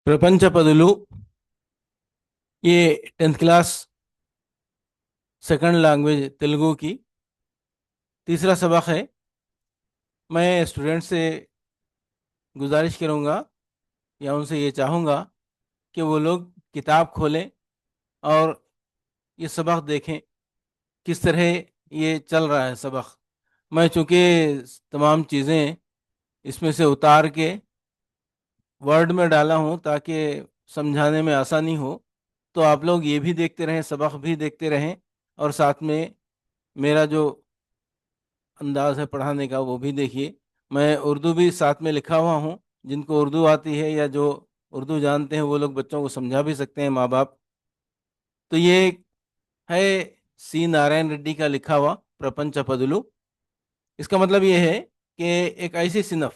ప్రపంచ పదులు ये 10th class second language Telugu की तीसरा सबक है। मैं स्टूडेंट से गुजारिश करूँगा या उनसे ये चाहूँगा कि वो लोग किताब खोलें और ये सबक देखें किस तरह ये चल रहा है सबक। मैं चूँकि तमाम चीज़ें इसमें से उतार के वर्ड में डाला हूँ ताकि समझाने में आसानी हो, तो आप लोग ये भी देखते रहें, सबक भी देखते रहें और साथ में मेरा जो अंदाज है पढ़ाने का वो भी देखिए। मैं उर्दू भी साथ में लिखा हुआ हूँ, जिनको उर्दू आती है या जो उर्दू जानते हैं वो लोग बच्चों को समझा भी सकते हैं, माँ बाप। तो ये है सी नारायण रेड्डी का लिखा हुआ प्रपंच पदलु। इसका मतलब ये है कि एक ऐसी सिनफ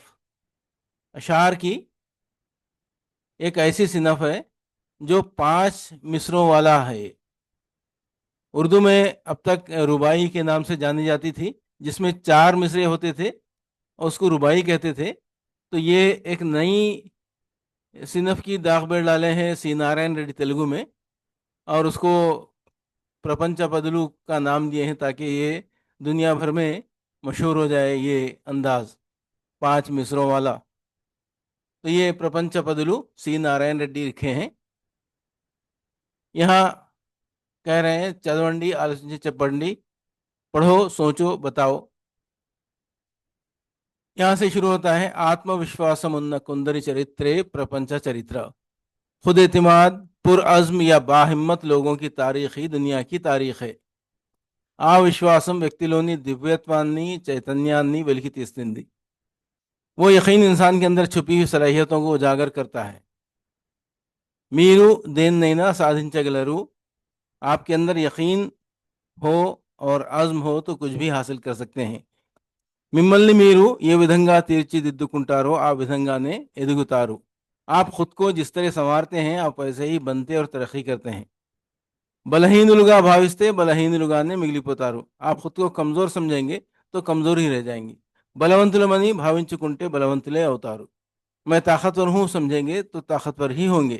अशार की एक ऐसी सिनफ है जो 5 मिसरों वाला है। उर्दू में अब तक रुबाई के नाम से जानी जाती थी, जिसमें 4 मिसरे होते थे और उसको रुबाई कहते थे। तो ये एक नई सिनफ की दागबेर डाले हैं सी नारायण रेड्डी तेलुगु में, और उसको प्रपंच पदलू का नाम दिए हैं ताकि ये दुनिया भर में मशहूर हो जाए ये अंदाज 5 मिसरों वाला। तो ये प्रपंच पदलू सी नारायण रेड्डी लिखे हैं। यहाँ कह रहे हैं चदवंडी आलोचना चपंडी, पढ़ो सोचो बताओ। यहाँ से शुरू होता है आत्मविश्वासम उन्न कुंदरी चरित्रे प्रपंच चरित्र। खुद एतमाद पुरअज़्म या बाहिम्मत लोगों की तारीख ही दुनिया की तारीख है। ఆ విశ్వాసం వ్యక్తిలోని దివ్యత్వాన్ని చైతన్యాన్ని వెలికి తీస్తుంది। वो यकीन इंसान के अंदर छुपी हुई सलाहियतों को उजागर करता है। మీరు దేన్నైనా సాధించగలరు। आपके अंदर यकीन हो और अज़्म हो तो कुछ भी हासिल कर सकते हैं। మిమ్మల్ని మీరు ఏ విధంగా తీర్చిదిద్దుకుంటారో ఆ విధంగానే ఎదుగుతారు। आप खुद को जिस तरह संवारते हैं आप वैसे ही बनते और तरक्की करते हैं। బలహీనులుగా భావిస్తే బలహీనులుగానే మిగిలిపోతారు। आप खुद को कमज़ोर समझेंगे तो कमज़ोर ही रह जाएंगे। బలవంతులమని భావించుకుంటే బలవంతులే అవుతారు। मैं ताकतवर हूँ समझेंगे तो ताकतवर ही होंगे।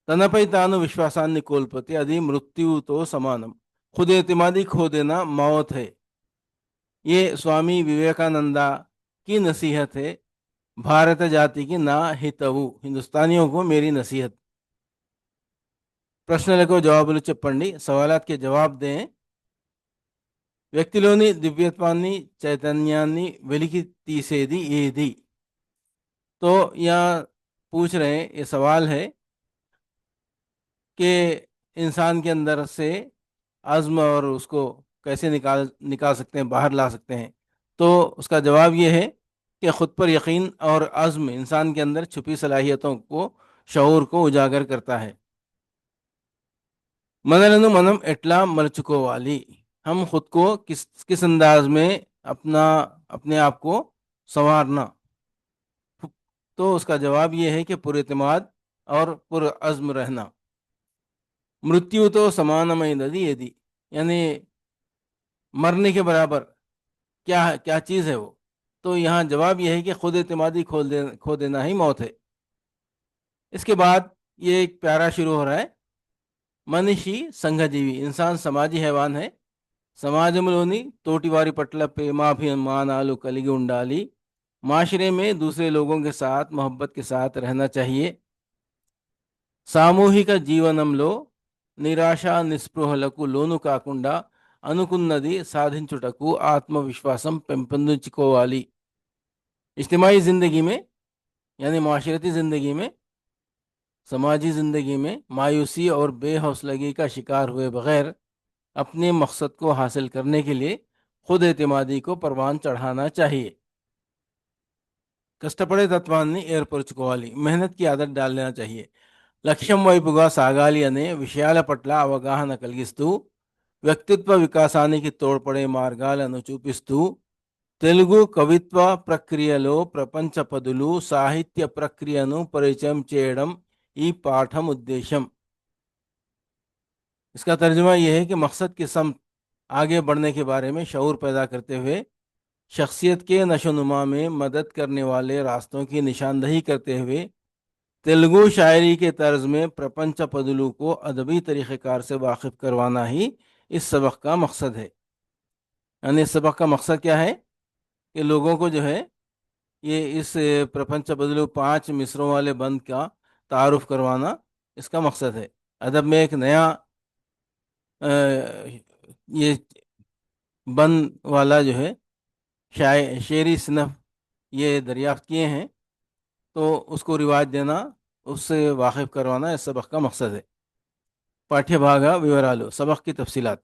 తనపై తాను విశ్వాసాన్ని కోల్పోతే అది మృత్యువుతో సమానం। खुद एतमादी खो देना मौत है। ये स्वामी विवेकानंदा की नसीहत है। भारत जाति की ना हितవు, हिंदुस्तानियों को मेरी नसीहत। ప్రశ్నలకు జవాబులు చెప్పండి, సవాలాత్కి జవాబు दें। వ్యక్తిలోని దివ్యత్వాన్ని చైతన్యాన్ని వెలికి తీసేది ఏది। तो यहाँ पूछ रहे हैं, ये सवाल है कि इंसान के अंदर से आज़्म और उसको कैसे निकाल निकाल सकते हैं, बाहर ला सकते हैं। तो उसका जवाब ये है कि ख़ुद पर यकीन और आज़्म इंसान के अंदर छुपी सलाहियतों को, शऊर को उजागर करता है। మనలను మనం ఎట్లా మలుచుకోవాలి। हम खुद को किस किस अंदाज में अपना अपने आप को संवारना। तो उसका जवाब ये है कि पुरएतमाद और पुरअज़्म रहना। मृत्यु तो समानమైనది ఏది, यानी मरने के बराबर क्या चीज़ है वो। तो यहाँ जवाब यह है कि खुद एतमादी खो देना ही मौत है। इसके बाद ये एक प्यारा शुरू हो रहा है। మనిషి సంఘజీవి, इंसान समाजी हैवान है। సమాజంలోని తోటివారి పట్ల ప్రేమాభిమానాలు కలిగి ఉండాలి। माशरे में दूसरे लोगों के साथ मोहब्बत के साथ रहना चाहिए। సామూహిక జీవనంలో నిరాశ నిస్పృహలకు లోను కాకుండా అనుకున్నది సాధించుటకు ఆత్మవిశ్వాసం పెంపొందించుకోవాలి। इज्तिमाई ज़िंदगी में यानी माशरती ज़िंदगी में, समाजी ज़िंदगी में मायूसी और बेहौसलगी का शिकार हुए बगैर अपने मकसद को हासिल करने के लिए खुद एतमादी को परवान चढ़ाना चाहिए। కష్టపడే తత్వాన్ని ఏర్పరచుకోవాలి, मेहनत की आदत डाल लेना चाहिए। లక్ష్యం వైపుగా సాగాలి అనే విషయాల పట్ల అవగాహన కలిగిస్తూ వ్యక్తిత్వ వికాసానికి తోడ్పడే మార్గాలను చూపిస్తూ తెలుగు కవిత్వ ప్రక్రియలో ప్రపంచ పదులు సాహిత్య ప్రక్రియను పరిచయం చేయడం ఈ పాఠం ఉద్దేశం। इसका तर्जुमा यह है कि मकसद की समत आगे बढ़ने के बारे में शऊर पैदा करते हुए शख्सियत के नशोनुमा में मदद करने वाले रास्तों की निशानदही करते हुए तेलुगु शायरी के तर्ज में प्रपंच पदलू को अदबी तरीक़ेकार से वाकिफ करवाना ही इस सबक का मकसद है। यानी इस सबक का मकसद क्या है कि लोगों को जो है ये इस प्रपंच बदलू 5 मिसरों वाले बंद का तारुफ करवाना इसका मकसद है। अदब में एक नया ये बंद वाला जो है शेरी सिनफ ये दरियाफ्त किए हैं, तो उसको रिवाज देना, उससे वाकिफ करवाना इस सबक का मकसद है। पाठ्य भाग विवरालु सबक की तफसीलात।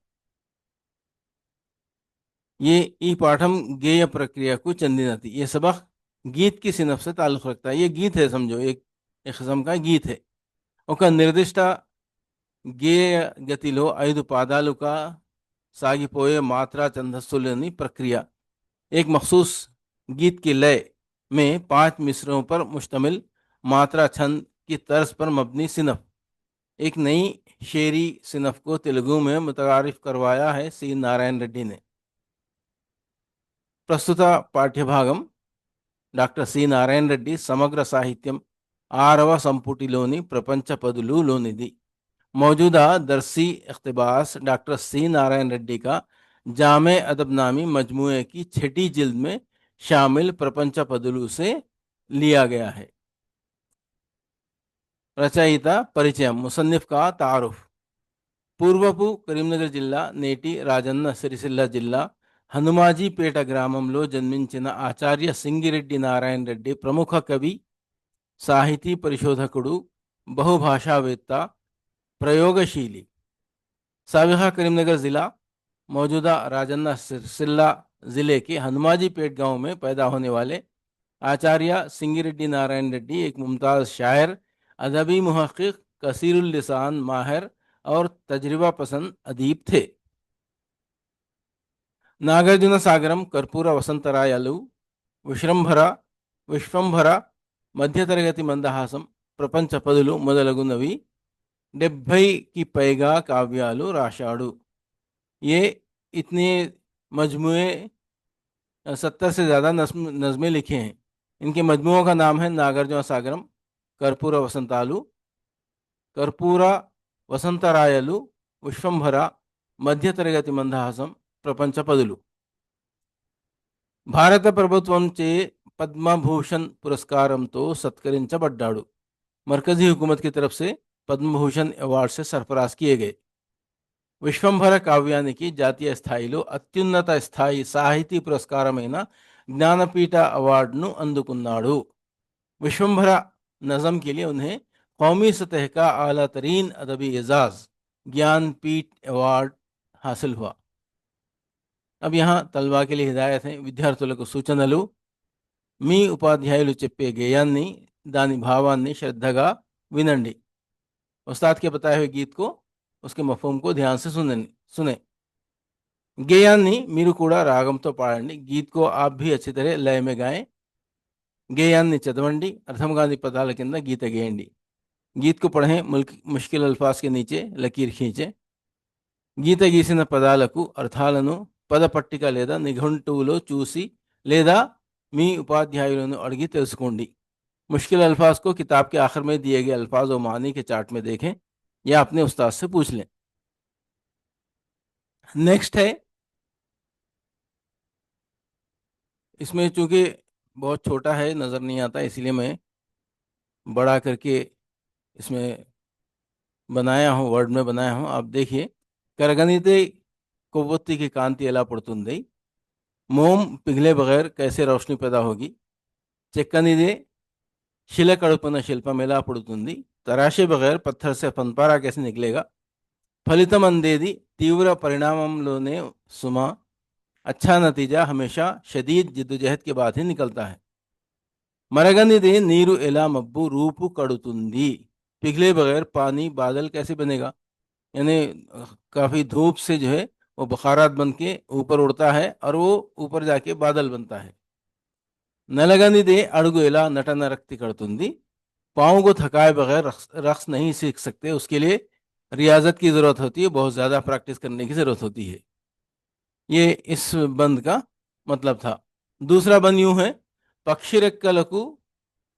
ये ई पाठम गेय प्रक्रिया को चंदी ये सबक गीत की सिनफ से ताल्लुक़ रखता है। ये गीत है, समझो एक किस्म का गीत है। ఒక నిర్దిష్ట గేయ గతిలో 5 పాదాలుగా సాగిపోయే మాత్రా ఛందస్సులోని प्रक्रिया एक मखसूस गीत की लय में 5 मिसरों पर मुश्तमिल मात्रा छंद की तर्ज पर मबनी सिनफ एक नई शेरी सिनफ को तेलुगु में मुतआरिफ करवाया है सी नारायण रेड्डी ने। ప్రస్తుత పాఠ్యభాగం డాక్టర్ సి నారాయణ రెడ్డి సమగ్ర సాహిత్యం 6వ సంపుటిలోని ప్రపంచ పదులులోనిది। मौजूदा दरसी इक़्तिबास डॉक्टर सी नारायण रेड्डी का जामे अदबनामी मजमूए की 6ठी जिल्द में शामिल प्रपंच पदलू से लिया गया है। रचयिता परिचय मुसन्निफ का तारुफ। పూర్వపు కరీంనగర్ జిల్లా నేటి రాజన్న సిరిసిల్ల జిల్లా హనుమాజీపేట గ్రామంలో జన్మించిన ఆచార్య సింగిరెడ్డి నారాయణ రెడ్డి ప్రముఖ కవి, సాహితీ పరిశోధకుడు, బహుభాషావేత్త, प्रयोगशीली। साबिका करीमनगर ज़िला मौजूदा राजन्ना सिरसिल्ला ज़िले के हनुमाजीपेट गांव में पैदा होने वाले आचार्य सिंगिरेड्डी नारायण रेड्डी एक मुमताज़ शायर, अदबी मुहक्किक, कसीरुल लिसान, माहिर और तजर्बा पसंद अदीब थे। नागार्जुन सागरम, कर्पूर वसंतरायलु, विश्वंभर, मध्यतरगति मंदहासम, प्रपंच पदुलु మొదలగునవి 70కి పైగా కావ్యాలు రాశాడు। ये इतने मजमूए 70 से ज़्यादा नज़में लिखे हैं। इनके मजमुओं का नाम है नागार्जुन सागरम, कर्पूर वसंतरायलु, विश्वंभर, मध्यतरगति मंदहासम, प्रपंच पदुलु। భారత ప్రభుత్వంచే పద్మభూషణ్ పురస్కారంతో సత్కరించబడ్డాడు। मरकजी हुकूमत की तरफ से पद्म भूषण अवार्ड से सरफराज किए गए। విశ్వంభర కావ్యానికి జాతీయ స్థాయిలో అత్యున్నత స్థాయి సాహితీ పురస్కారమైన జ్ఞానపీఠ అవార్డును అందుకున్నాడు। विश्वंभर नज़म के लिए उन्हें कौमी सतह का आला तरीन अदबी एजाज ज्ञानपीठ अवार्ड हासिल हुआ। अब यहाँ तलबा के लिए हिदायत है। విద్యార్థులకు సూచనలు। మీ ఉపాధ్యాయులు చెప్పే గేయాన్ని దాని భావాన్ని శ్రద్ధగా వినండి। उस्ताद के बताए हुए गीत को, उसके मफहूम को ध्यान से सुने। గేయాన్ని మీరు కూడా రాగంతో పాడండి। గీత్ को आप भी अच्छी तरह लय में गाएं। గేయాన్ని చదవండి, అర్థం కాని పదాల కింద గీత గేయండి। గీత్ को पढ़ें, मुश्किल अल्फाज के नीचे लकीर खींचे। గీత గీసిన పదాలకు అర్థాలను పదపట్టిక లేదా నిఘంటువులో చూసి లేదా మీ ఉపాధ్యాయులను అడిగి తెలుసుకోండి। मुश्किल अल्फाज को किताब के आखिर में दिए गए अल्फाज और मानी के चार्ट में देखें या अपने उस्ताद से पूछ लें। नेक्स्ट है, इसमें चूंकि बहुत छोटा है, नज़र नहीं आता, इसलिए मैं बड़ा करके इसमें बनाया हूँ, वर्ड में बनाया हूँ। आप देखिए, करगनिते కొవ్వొత్తికి కాంతి ఎలా పడుతుంది, मोम पिघले बगैर कैसे रोशनी पैदा होगी, చెక్కనిదే శిల కడుపున శిల్పం ఎలా పుడుతుంది, తరాశే బగైర్ పత్థర్ से फनपारा कैसे निकलेगा, ఫలితం అందేది తీవ్ర పరిణామంలోనే సుమా, अच्छा नतीजा हमेशा शदीद जिद्दोजहद के बाद ही निकलता है। मरगनिदे नीरू एला मब्बू रूपु कड़ुतुंदी, पिघले बगैर पानी बादल कैसे बनेगा, यानी काफ़ी धूप से जो है वो बखारात बन के ऊपर उड़ता है और वो ऊपर जाके बादल बनता है। नलगनिदे अड़गु एला नटन रक्ति कड़तुंदी, पाँव को थकाए बगैर रक्स नहीं सीख सकते, उसके लिए रियाजत की ज़रूरत होती है, बहुत ज़्यादा प्रैक्टिस करने की ज़रूरत होती है। ये इस बंद का मतलब था। दूसरा बंद यूं है, पक्षी रेक्कలకు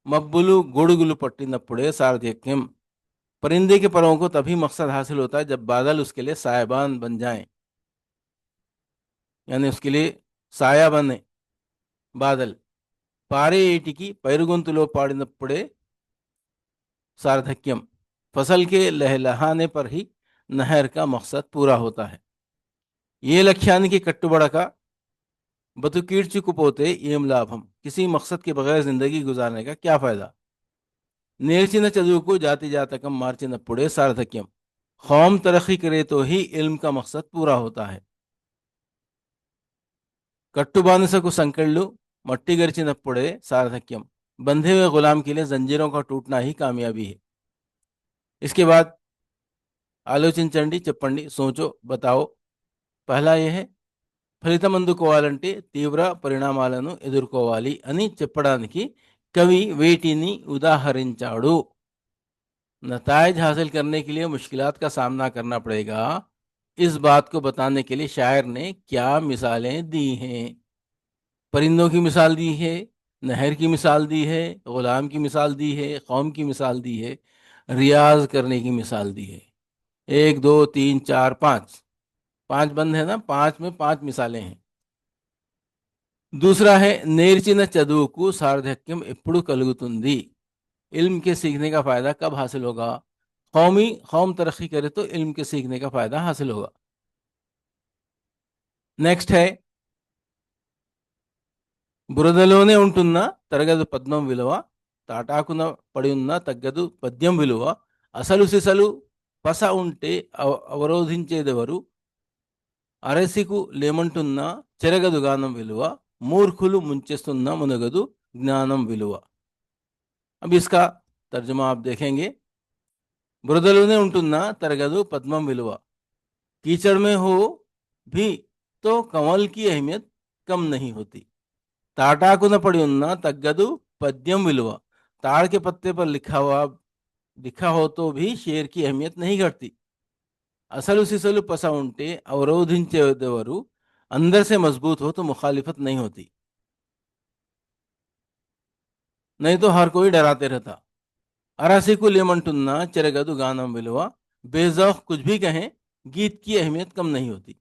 మబ్బులు గొడుగులు పట్టినప్పుడే सार्धक्यम। परिंदे के परों को तभी मकसद हासिल होता है जब बादल उसके लिए सायाबान बन जाएं, यानी उसके लिए साया बने बादल। పారే ఏటికి పైరుగొంతులో పాడినప్పుడే सार्धक्यम। फसल के लहलहाने पर ही नहर का मकसद पूरा होता है। ఏ లక్ష్యానికి కట్టుబడక బతుకీడ్చుకుపోతే ఏం లాభం? किसी मकसद के बगैर जिंदगी गुजारने का क्या फायदा? నేర్చిన చదువుకు జాతి జాతకం మార్చినప్పుడే सार्धक्यम। कौम तरक्की करे तो ही इल्म का मकसद पूरा होता है। कट्टुबानिसకు संकल्लु मट्टी गरिचिनప్పుడే सार्धक्यम। बंधे हुए गुलाम के लिए जंजीरों का टूटना ही कामयाबी है। इसके बाद ఆలోచించండి, చెప్పండి, సోచో బతాओ। పహలా ఏ హై, ఫలితం అందుకోవాలంటే తీవ్ర పరిణామాలను ఎదుర్కోవాలి అని చెప్పడానికి కవి వేటిని ఉదాహరించాడు? नतायज हासिल करने के लिए मुश्किलात का सामना करना पड़ेगा, इस बात को बताने के लिए शायर ने क्या मिसालें दी हैं? परिंदों की मिसाल दी है, नहर की मिसाल दी है, गुलाम की मिसाल दी है, कौम की मिसाल दी है, रियाज करने की मिसाल दी है। 1 2 3 4 5, 5 बंद है ना, 5 में 5 मिसालें हैं। दूसरा है నేర్చిన చదువుకు సార్థక్యం ఎప్పుడు కలుగుతుంది? इल्म के सीखने का फायदा कब हासिल होगा? कौम तरक्की करे तो इल्म के सीखने का फायदा हासिल होगा। नेक्स्ट है బురదలోనే ఉంటున్న తరగదు పద్మం విలువ, తాటాకున పడి ఉన్న తగ్గదు పద్యం విలువ, అసలు సిసలు పస ఉంటే అవరోధించేదెవరు, అరసికు లేమంటున్న చెరగదు గానం విలువ, మూర్ఖులు ముంచేస్తున్న మునగదు జ్ఞానం విలువ। अब इसका तर्जुमा आप देखेंगे। బురదలోనే ఉంటున్న తరగదు పద్మం విలువ, कीचड़ में हो भी तो कमल की अहमियत कम नहीं होती। తాటాకున పడి ఉన్న తగ్గదు पद्यम विलुव, ताड़ के पत्ते पर लिखा हो तो भी शेर की अहमियत नहीं घटती। असलु सिसलु पसा उंटे अवरोधिंचेदवरु, अंदर से मजबूत हो तो मुखालिफत नहीं होती, नहीं तो हर कोई डराते रहता। अरासिकु लेमंटुन्ना చెరగదు गानम विलुव, बेजौक कुछ भी कहें गीत की अहमियत कम नहीं होती।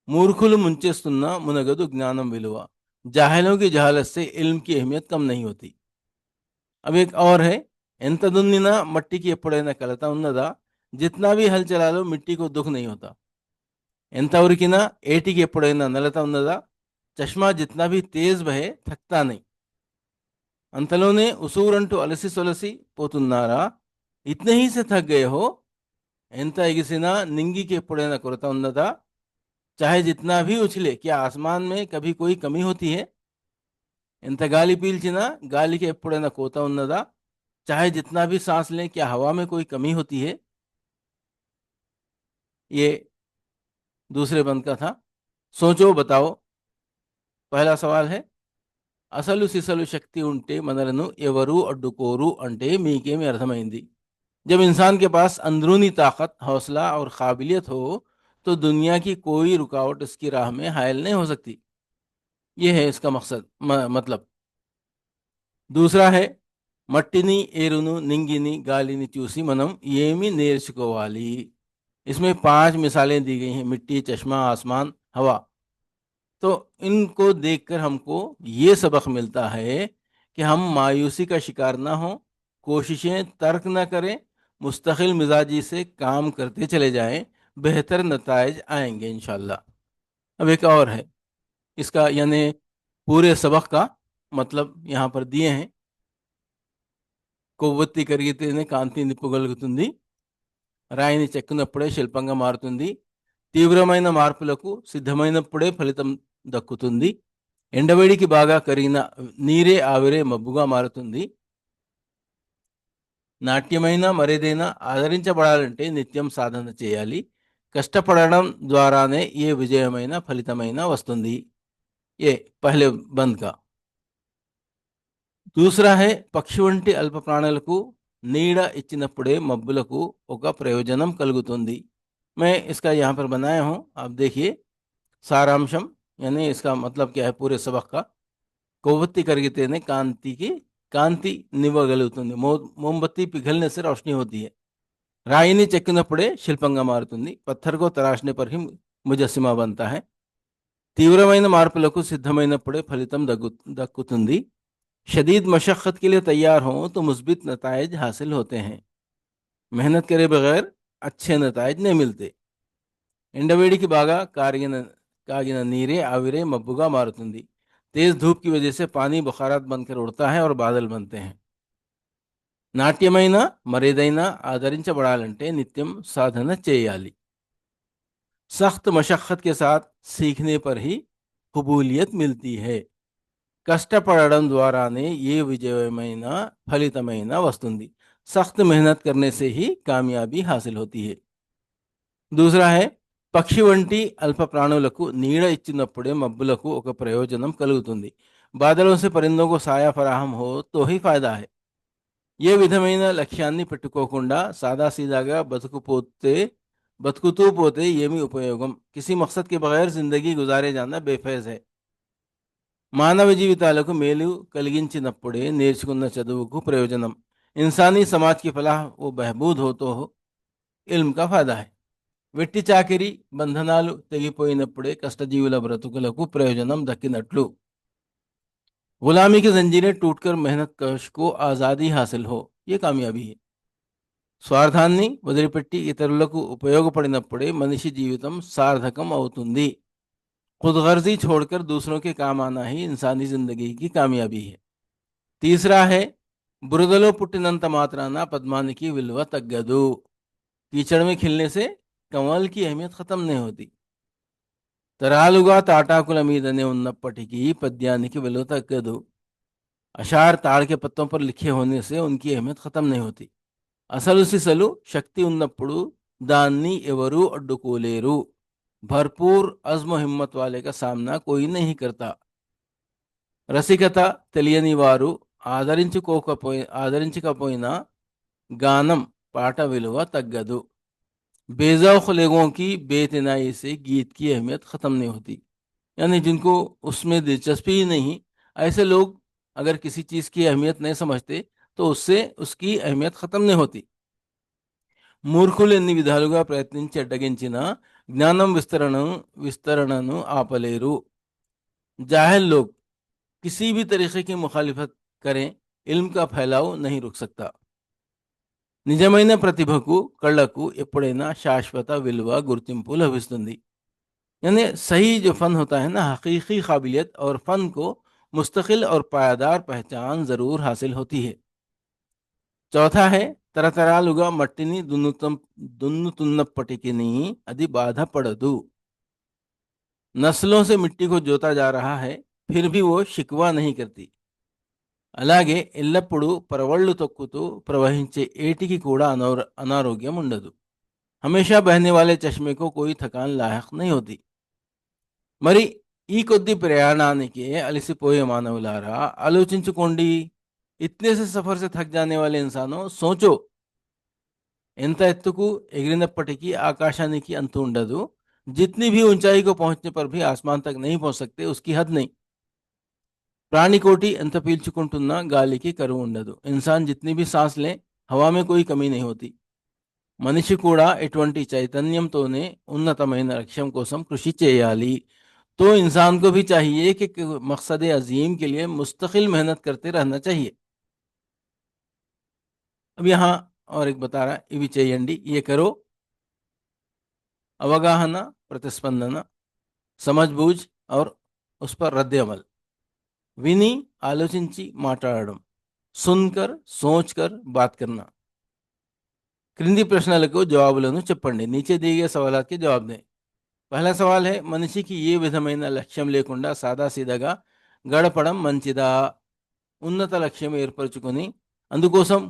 मूर्खुल ముంచేస్తున్న మునగదు జ్ఞానం విలువ, जाहिलों की जहालत से इल्म की अहमियत कम नहीं होती। अब एक और है, ఎంత దున్నినా మట్టికి ఎప్పుడైనా కలత ఉన్నదా, जितना भी हल चला लो मिट्टी को दुख नहीं होता। ఎంత ఉరికినా ఏటికి ఎప్పుడైనా నలత ఉన్నదా, चश्मा जितना भी तेज बहे थकता नहीं। अंतलोने उसूरंटू अलसी सొలసి పోతున్నారా, इतने ही से थक गए हो, ఎంత ఎగిసినా నింగికి ఎప్పుడైనా కొరత ఉన్నదా, चाहे जितना भी उछले क्या आसमान में कभी कोई कमी होती है। ఎంత గాలి పీల్చినా గాలికి ఎప్పుడైనా కోత ఉన్నదా, चाहे जितना भी सांस लें क्या हवा में कोई कमी होती है। ये दूसरे बंद का था। सोचो बताओ। पहला सवाल है, అసలు సిసలు శక్తి ఉంటే మనలను ఎవరు అడ్డుకోరు అంటే మీకేమి అర్థమైంది? जब इंसान के पास अंदरूनी ताकत, हौसला और काबिलियत हो तो दुनिया की कोई रुकावट इसकी राह में हायल नहीं हो सकती। ये है इसका मकसद, मतलब। दूसरा है, మట్టిని ఏరును నింగిని గాలిని చూసి మనం ఏమి నేర్చుకోవాలి? इसमें 5 मिसालें दी गई हैं, मिट्टी, चश्मा, आसमान, हवा। तो इनको देखकर हमको ये सबक मिलता है कि हम मायूसी का शिकार ना हो, कोशिशें तर्क ना करें, मुस्तकिल मिजाजी से काम करते चले जाएं, बेहतर नताइज आएंगे इंशाल्लाह। अब एक और है, इसका यानी पूरे सबक का मतलब यहाँ पर दिए हैं। కొవ్వొత్తి కరిగితేనే కాంతి నింపగలుగుతుంది, రాయిని చెక్కినప్పుడే శిల్పంగా మారుతుంది, తీవ్రమైన మార్పులకు సిద్ధమైనప్పుడే ఫలితం దక్కుతుంది, ఎండవేడికి బాగా కరిగిన నీరే ఆవిరే మబ్బుగా మారుతుంది, నాట్యమైన మరేదైనా ఆదరించబడాలంటే నిత్యం సాధన చేయాలి, కష్టపడడం ద్వారానే ఏ విజయమైన ఫలితమైన వస్తుంది। ये पहले बंद का। दूसरा है, పక్షి వంటి అల్ప ప్రాణులకు నీడ ఇచ్చినప్పుడే మబ్బులకు ఒక ప్రయోజనం కలుగుతుంది। मैं इसका यहाँ पर बनाया हूँ, आप देखिए। सारांशम यानी इसका मतलब क्या है पूरे सबक का। కొవ్వొత్తి కరిగితేనే కాంతికి కాంతి నివ్వగలుగుతుంది. మోంబత్తి పిఘల్ने से रोशनी होती है. రాయిని చెక్కినప్పుడే శిల్పంగా మారుతుంది. పత్థర్ కో తరాష్నే పర్ హి ముజస్సిమా बनता है. తీవ్రమైన మార్పులకు సిద్ధమైనప్పుడే ఫలితం దక్కుతుంది. शदीद मशक्क़त के लिए तैयार हों तो मुस्बित नताइज हासिल होते हैं. मेहनत करे बगैर अच्छे नताइज नहीं मिलते. ఎండవేడికి బాగా కాగిన నీరే ఆవిరే మబ్బుగా మారుతుంది. तेज धूप की वजह से पानी बुखारात बनकर उड़ता है और बादल बनते हैं. నాట్యమైన మరేదైనా ఆదరించబడాలంటే నిత్యం సాధన చేయాలి. सख्त मशक्क़त के साथ सीखने पर ही कबूलियत मिलती है. కష్టపడడం ద్వారానే ఏ విజయమైన ఫలితమైన వస్తుంది. सख्त मेहनत करने से ही कामयाबी हासिल होती है. दूसरा है పక్షి వంటి అల్ప ప్రాణులకు నీడ ఇచ్చినప్పుడే మబ్బులకు ఒక ప్రయోజనం కలుగుతుంది. బాదలోं से परिंदों को साया फराहम हो तो ही फायदा है. ఏ విధమైన లక్ష్యాన్ని పెట్టుకోకుండా సాదాసీదాగా బతుకుతూ పోతే ఏమి ఉపయోగం. किसी मकसद के बगैर जिंदगी गुजारे जाना बेफैज है. మానవ జీవితాలకు మేలు కలిగించినప్పుడే నేర్చుకున్న చదువుకు ప్రయోజనం. इंसानी समाज की फलाह वो बहबूद हो तो इल्म का फायदा है. వెట్టి చాకిరి బంధనాలు తెగిపోయినప్పుడే కష్టజీవుల బ్రతుకులకు ప్రయోజనం దక్కినట్లు. गुलामी की जंजीरें टूटकर मेहनत कश को आज़ादी हासिल हो, ये कामयाबी है. స్వార్థాన్ని వదిలిపెట్టి ఇతరులకు ఉపయోగపడినప్పుడే మనిషి జీవితం సార్థకం అవుతుంది. खुदगर्जी छोड़कर दूसरों के काम आना ही इंसानी जिंदगी की कामयाबी है. तीसरा है బురదలో పుట్టినంత మాత్రాన పద్మానికి విలువ తగ్గదు. कीचड़ में खिलने से कमल की अहमियत खत्म नहीं होती. తరాలుగా తాటాకుల మీదనే ఉన్నప్పటికీ పద్యానికి విలువ తగ్గదు. అషార్ ताड़ के पत्तों पर लिखे होने से उनकी अहमियत खत्म नहीं होती. అసలు సిసలు శక్తి ఉన్నప్పుడు దాన్ని ఎవరూ అడ్డుకోలేరు. भरपूर अज़्म हिम्मत वाले का सामना कोई नहीं करता. రసికత తెలియని వారు ఆదరించకపోయినా గానం పాట విలువ తగ్గదు. बेज़ौक़ लोगों की बेतनाई से गीत की अहमियत ख़त्म नहीं होती. यानी जिनको उसमें दिलचस्पी ही नहीं, ऐसे लोग अगर किसी चीज़ की अहमियत नहीं समझते तो उससे उसकी अहमियत ख़त्म नहीं होती. మూర్ఖులు ఎన్ని విధాలుగా ప్రయత్నించి అడ్డగించినా జ్ఞానం విస్తరణను ఆపలేరు. जाहिल लोग किसी भी तरीके की मुखालिफत करें, इल्म का फैलाव नहीं रुक सकता. నిజమైన ప్రతిభకు కళ్ళకు ఎప్పుడైనా శాశ్వత విలువ గుర్తింపు లభిస్తుంది. यानी सही जो फन होता है ना, हकीकी काबिलियत और फन को मुस्तकिल और पायदार पहचान जरूर हासिल होती है. चौथा है తరతరాలుగా మట్టిని దున్నుతున్నప్పటికీ అది బాధపడదు. नस्लों से मिट्टी को जोता जा रहा है फिर भी वो शिकवा नहीं करती. అలాగే ఎల్లప్పుడూ పరవళ్ళు తొక్కుతూ ప్రవహించే ఏటికి కూడా అనారోగ్యం ఉండదు. हमेशा बहने वाले चश्मे को कोई थकान लायक नहीं होती. మరి ఈ కొద్ది ప్రయాణానికి అలసిపోయే మానవులారా ఆలోచించుకోండి. इतने से सफर से थक जाने वाले इंसानों सोचो. ఎంత ఎత్తుకు ఎగిరినప్పటికీ ఆకాశానికి అంతు ఉండదు. जितनी भी ऊंचाई को पहुंचने पर भी आसमान तक नहीं पहुंच सकते, उसकी हद नहीं. ప్రాణికోటి ఎంత పీల్చుకుంటున్నా గాలికి కరువు ఉండదు. इंसान जितनी भी सांस लें हवा में कोई कमी नहीं होती. మనిషి కూడా ఎటువంటి చైతన్యంతోనే ఉన్నతమైన లక్ష్యం కోసం కృషి చేయాలి. तो इंसान को भी चाहिए कि मकसद अजीम के लिए मुस्तकिल मेहनत करते रहना चाहिए. अब यहाँ और एक बता रहा है, ఇవి చేయండి, ये करो. అవగాహన, ప్రతిస్పందన, సమజ్బూజ్ और उस पर रद्द अमल. విని ఆలోచించి మాట్లాడడం, సున్కర్ సోచ్కర్ బాత్ కర్నా. క్రింది ప్రశ్నలకు జవాబులను చెప్పండి. नीचे दिए गए सवालों के जवाब दें. पहला सवाल है, మనిషికి ఏ విధమైన లక్ష్యం లేకుండా సాదాసీదాగా గడపడం మంచిదా? ఉన్నత లక్ష్యం ఏర్పరచుకొని అందుకోసం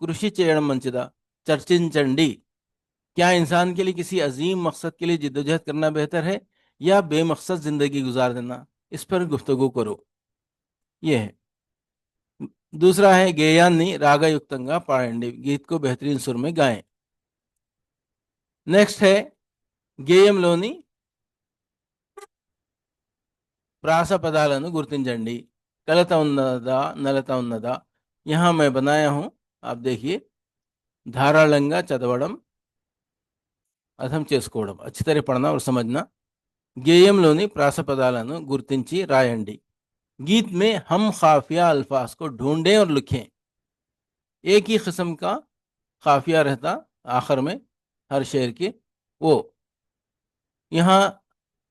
కృషి చేయడం మంచిదా? చర్చించండి. क्या इंसान के लिए किसी अजीम मकसद के लिए जिद्दोजहद करना बेहतर है या बेमकसद जिंदगी गुजार देना? इस पर गुफ्तगू करो. ये है. दूसरा है, గేయాన్ని రాగయుక్తంగా పాడండి. गीत को बेहतरीन सुर में गाएं. नेक्स्ट है, గేయంలోని ప్రాస పదాలను గుర్తించండి. कलता उन्नदा नलता उन्नदा। यहाँ मैं बनाया हूँ, आप देखिए। ధారాళంగా చదవడం, అర్థం చేసుకోవడం, अच्छी तरह पढ़ना और समझना। గేయంలోని ప్రాసపదాలను గుర్తించి రాయండి। गीत में हम खाफिया अल्फाज को ढूंढें और लिखें। एक ही किस्म का काफिया रहता आखिर में हर शेर के, वो यहाँ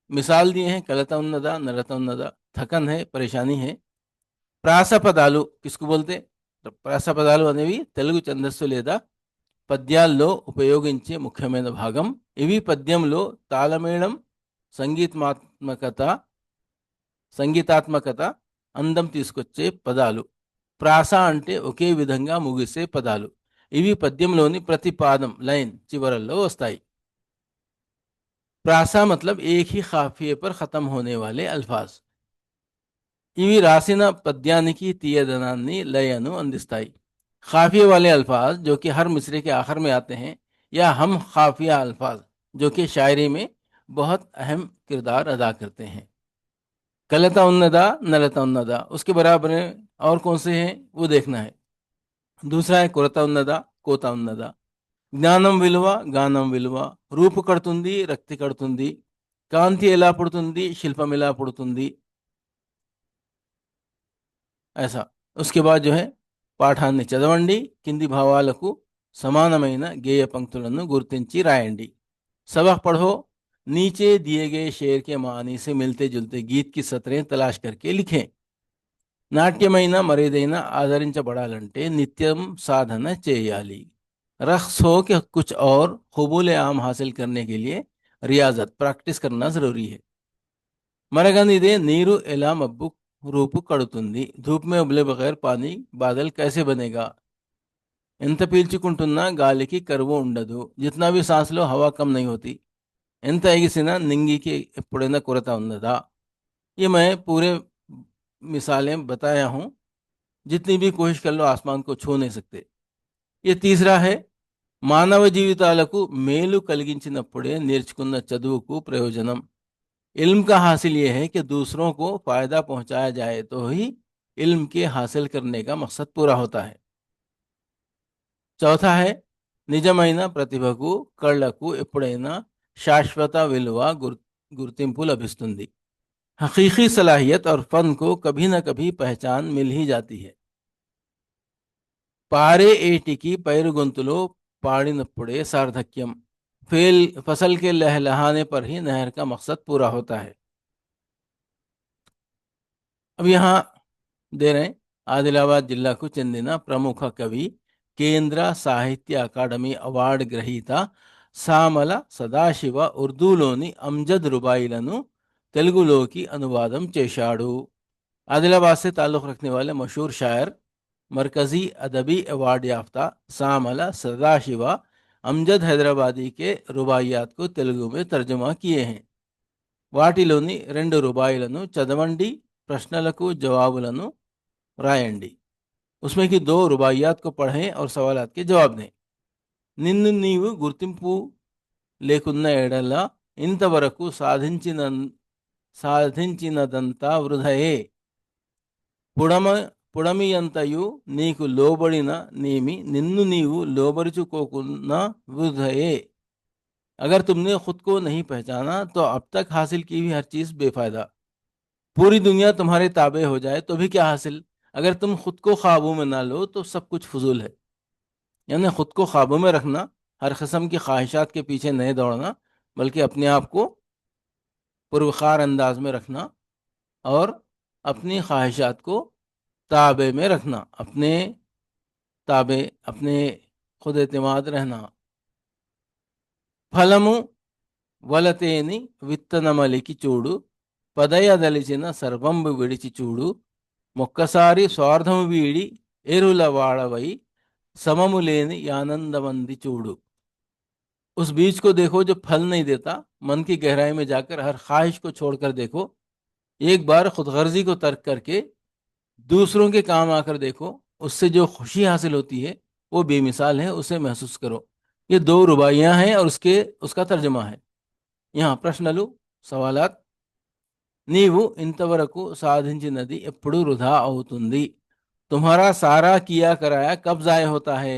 मिसाल दिए हैं। कलता उन्नदा नलता उन्नदा, थकन है, परेशानी है। ప్రాసపదాలు किसको बोलते? ప్రాసపదాలు అనేవి తెలుగు ఛందస్సు లేదా పద్యాల్లో ఉపయోగించే ముఖ్యమైన భాగం। ఇవి పద్యంలో తాళమేళం, సంగీతాత్మకత సంగీతాత్మకత అందం తీసుకొచ్చే పదాలు। ప్రాస అంటే ఒకే విధంగా ముగిసే పదాలు। ఇవి పద్యంలోని ప్రతి పాదం లైన్ చివరల్లో వస్తాయి। ప్రాస मतलब एक ही काफिये पर खत्म होने वाले अल्फाज। ఇవి రాసిన పద్యానికి తీయదనాన్ని, లయను అందిస్తాయి। काफिये वाले अल्फाज जो कि हर मिसरे के आखिर में आते हैं, या हम काफिया अल्फाज जो कि शायरी में बहुत अहम किरदार अदा करते हैं। कलता उन्नदा नलता उन्नदा, उसके बराबर में और कौन से हैं वो देखना है। दूसरा है कुरता उन्नदा कोता उन्नदा। జ్ఞానం విలువ గానం విలువ, రూపు కడుతుంది రక్తి కడుతుంది, కాంతి ఎలా పుడుతుంది శిల్పం ఎలా పుడుతుంది, ऐसा। उसके बाद जो है పాఠాన్ని చదవండి, కింది భావాలకు సమానమైన గేయ పంక్తులను గుర్తించి రాయండి। सबक पढ़ो, नीचे दिए गए शेर के मानी से मिलते जुलते गीत की सतरें तलाश करके लिखें। నాట్యమైన మరేదైన ఆదరించబడాలంటే నిత్యం సాధన చేయాలి। रक्स हो कि कुछ और कबूल आम हासिल करने के लिए रियाजत प्रैक्टिस करना जरूरी है। మరగనిదే నీరు ఎలా మబ్బు రూపు కడుతుంది, धूप में उबले बगैर पानी बादल कैसे बनेगा। ఎంత పీల్చుకుంటున్నా గాలికి కరువు ఉండదు, जितना भी सांस लो हवा कम नहीं होती। ఎంత ఎగిసినా నింగికి ఎప్పుడైనా కొరత ఉన్నదా। ये मैं पूरे मिसालें बताया हूँ, जितनी भी कोशिश कर लो आसमान को छू नहीं सकते। ये तीसरा है, మానవ జీవితాలకు మేలు కలిగించినప్పుడే నేర్చుకున్న చదువుకు ప్రయోజనం। इल्म का हासिल ये है कि दूसरों को फायदा पहुंचाया जाए तो ही इल्म के हासिल करने का मकसद पूरा होता है। चौथा है, నిజమైన ప్రతిభకు కళ్ళకు ఎప్పుడైనా శాశ్వత విలువ గుర్తింపు లభిస్తుంది। हकीकी सलाहियत और फन को कभी न कभी पहचान मिल ही जाती है। పారే ఏటికి పైరు గొంతులో పాడినప్పుడే सार्थक्यम, फेल फसल के लहलहाने पर ही नहर का मकसद पूरा होता है। अब यहाँ दे रहे हैं, ఆదిలాబాద్ జిల్లాకు చెందిన ప్రముఖ కవి, కేంద్ర సాహిత్య అకాడమీ అవార్డు గ్రహీత సామల సదాశివ ఉర్దూలోని అమ్జద్ రుబాయిలను తెలుగులోకి అనువాదం చేశాడు। आदिलाबाद से ताल्लुक़ रखने वाले मशहूर शायर, मरकज़ी अदबी अवार्ड याफ्ता सामला सदाशिवा अमजद हैदराबादी के रुबाइयात को तेलुगु में तर्जुमा किए हैं। వాటిలోని రెండు రుబాయిలను చదవండి, ప్రశ్నలకు జవాబులను రాయండి। उसमें की दो रुबाइयात को पढ़ें और सवालात के जवाब दें। నిన్ను నీవు గుర్తింపు లేకున్న ఎడల ఇంతవరకు సాధించినదంతా వృధయే। పుడమ పుడమియంతయు నీకు లోబడిన నేమి నిన్ను నీవు లోబరుచుకోకున్నా వృధయే। अगर तुमने खुद को नहीं पहचाना तो अब तक हासिल की हुई हर चीज बेफायदा। पूरी दुनिया तुम्हारे ताबे हो जाए तो भी क्या हासिल, अगर तुम खुद को काबू में ना लो तो सब कुछ फजूल है। यानी खुद को काबू में रखना, हर किस्म की ख्वाहिशात के पीछे नहीं दौड़ना, बल्कि अपने आप को पुरवखार अंदाज में रखना और अपनी ख्वाहिशात को ताबे में रखना, अपने ताबे, अपने खुद एतमाद रहना। ఫలము వలతేని విత్తనమలికి చూడు, పదయదలిచిన సర్వంబు విడిచి చూడు, మొక్కసారి స్వార్థము వీడి ఎరుల వాడవై సమము लेनी आनंदमंदी चूड़ू। उस बीज को देखो जो फल नहीं देता, मन की गहराई में जाकर हर ख्वाहिश को छोड़कर देखो। एक बार खुदगर्जी को तर्क करके दूसरों के काम आकर देखो, उससे जो खुशी हासिल होती है वो बेमिसाल है, उसे महसूस करो। ये दो रुबाइयां हैं और उसका तर्जुमा है। यहाँ प्रश्न लो, सवालात। నీవు ఇంతవరకు సాధించినది ఎప్పుడు వృధా అవుతుంది. తుమ్హారా సారా కియా కరాయా కబ్ జాయ హోతా హై.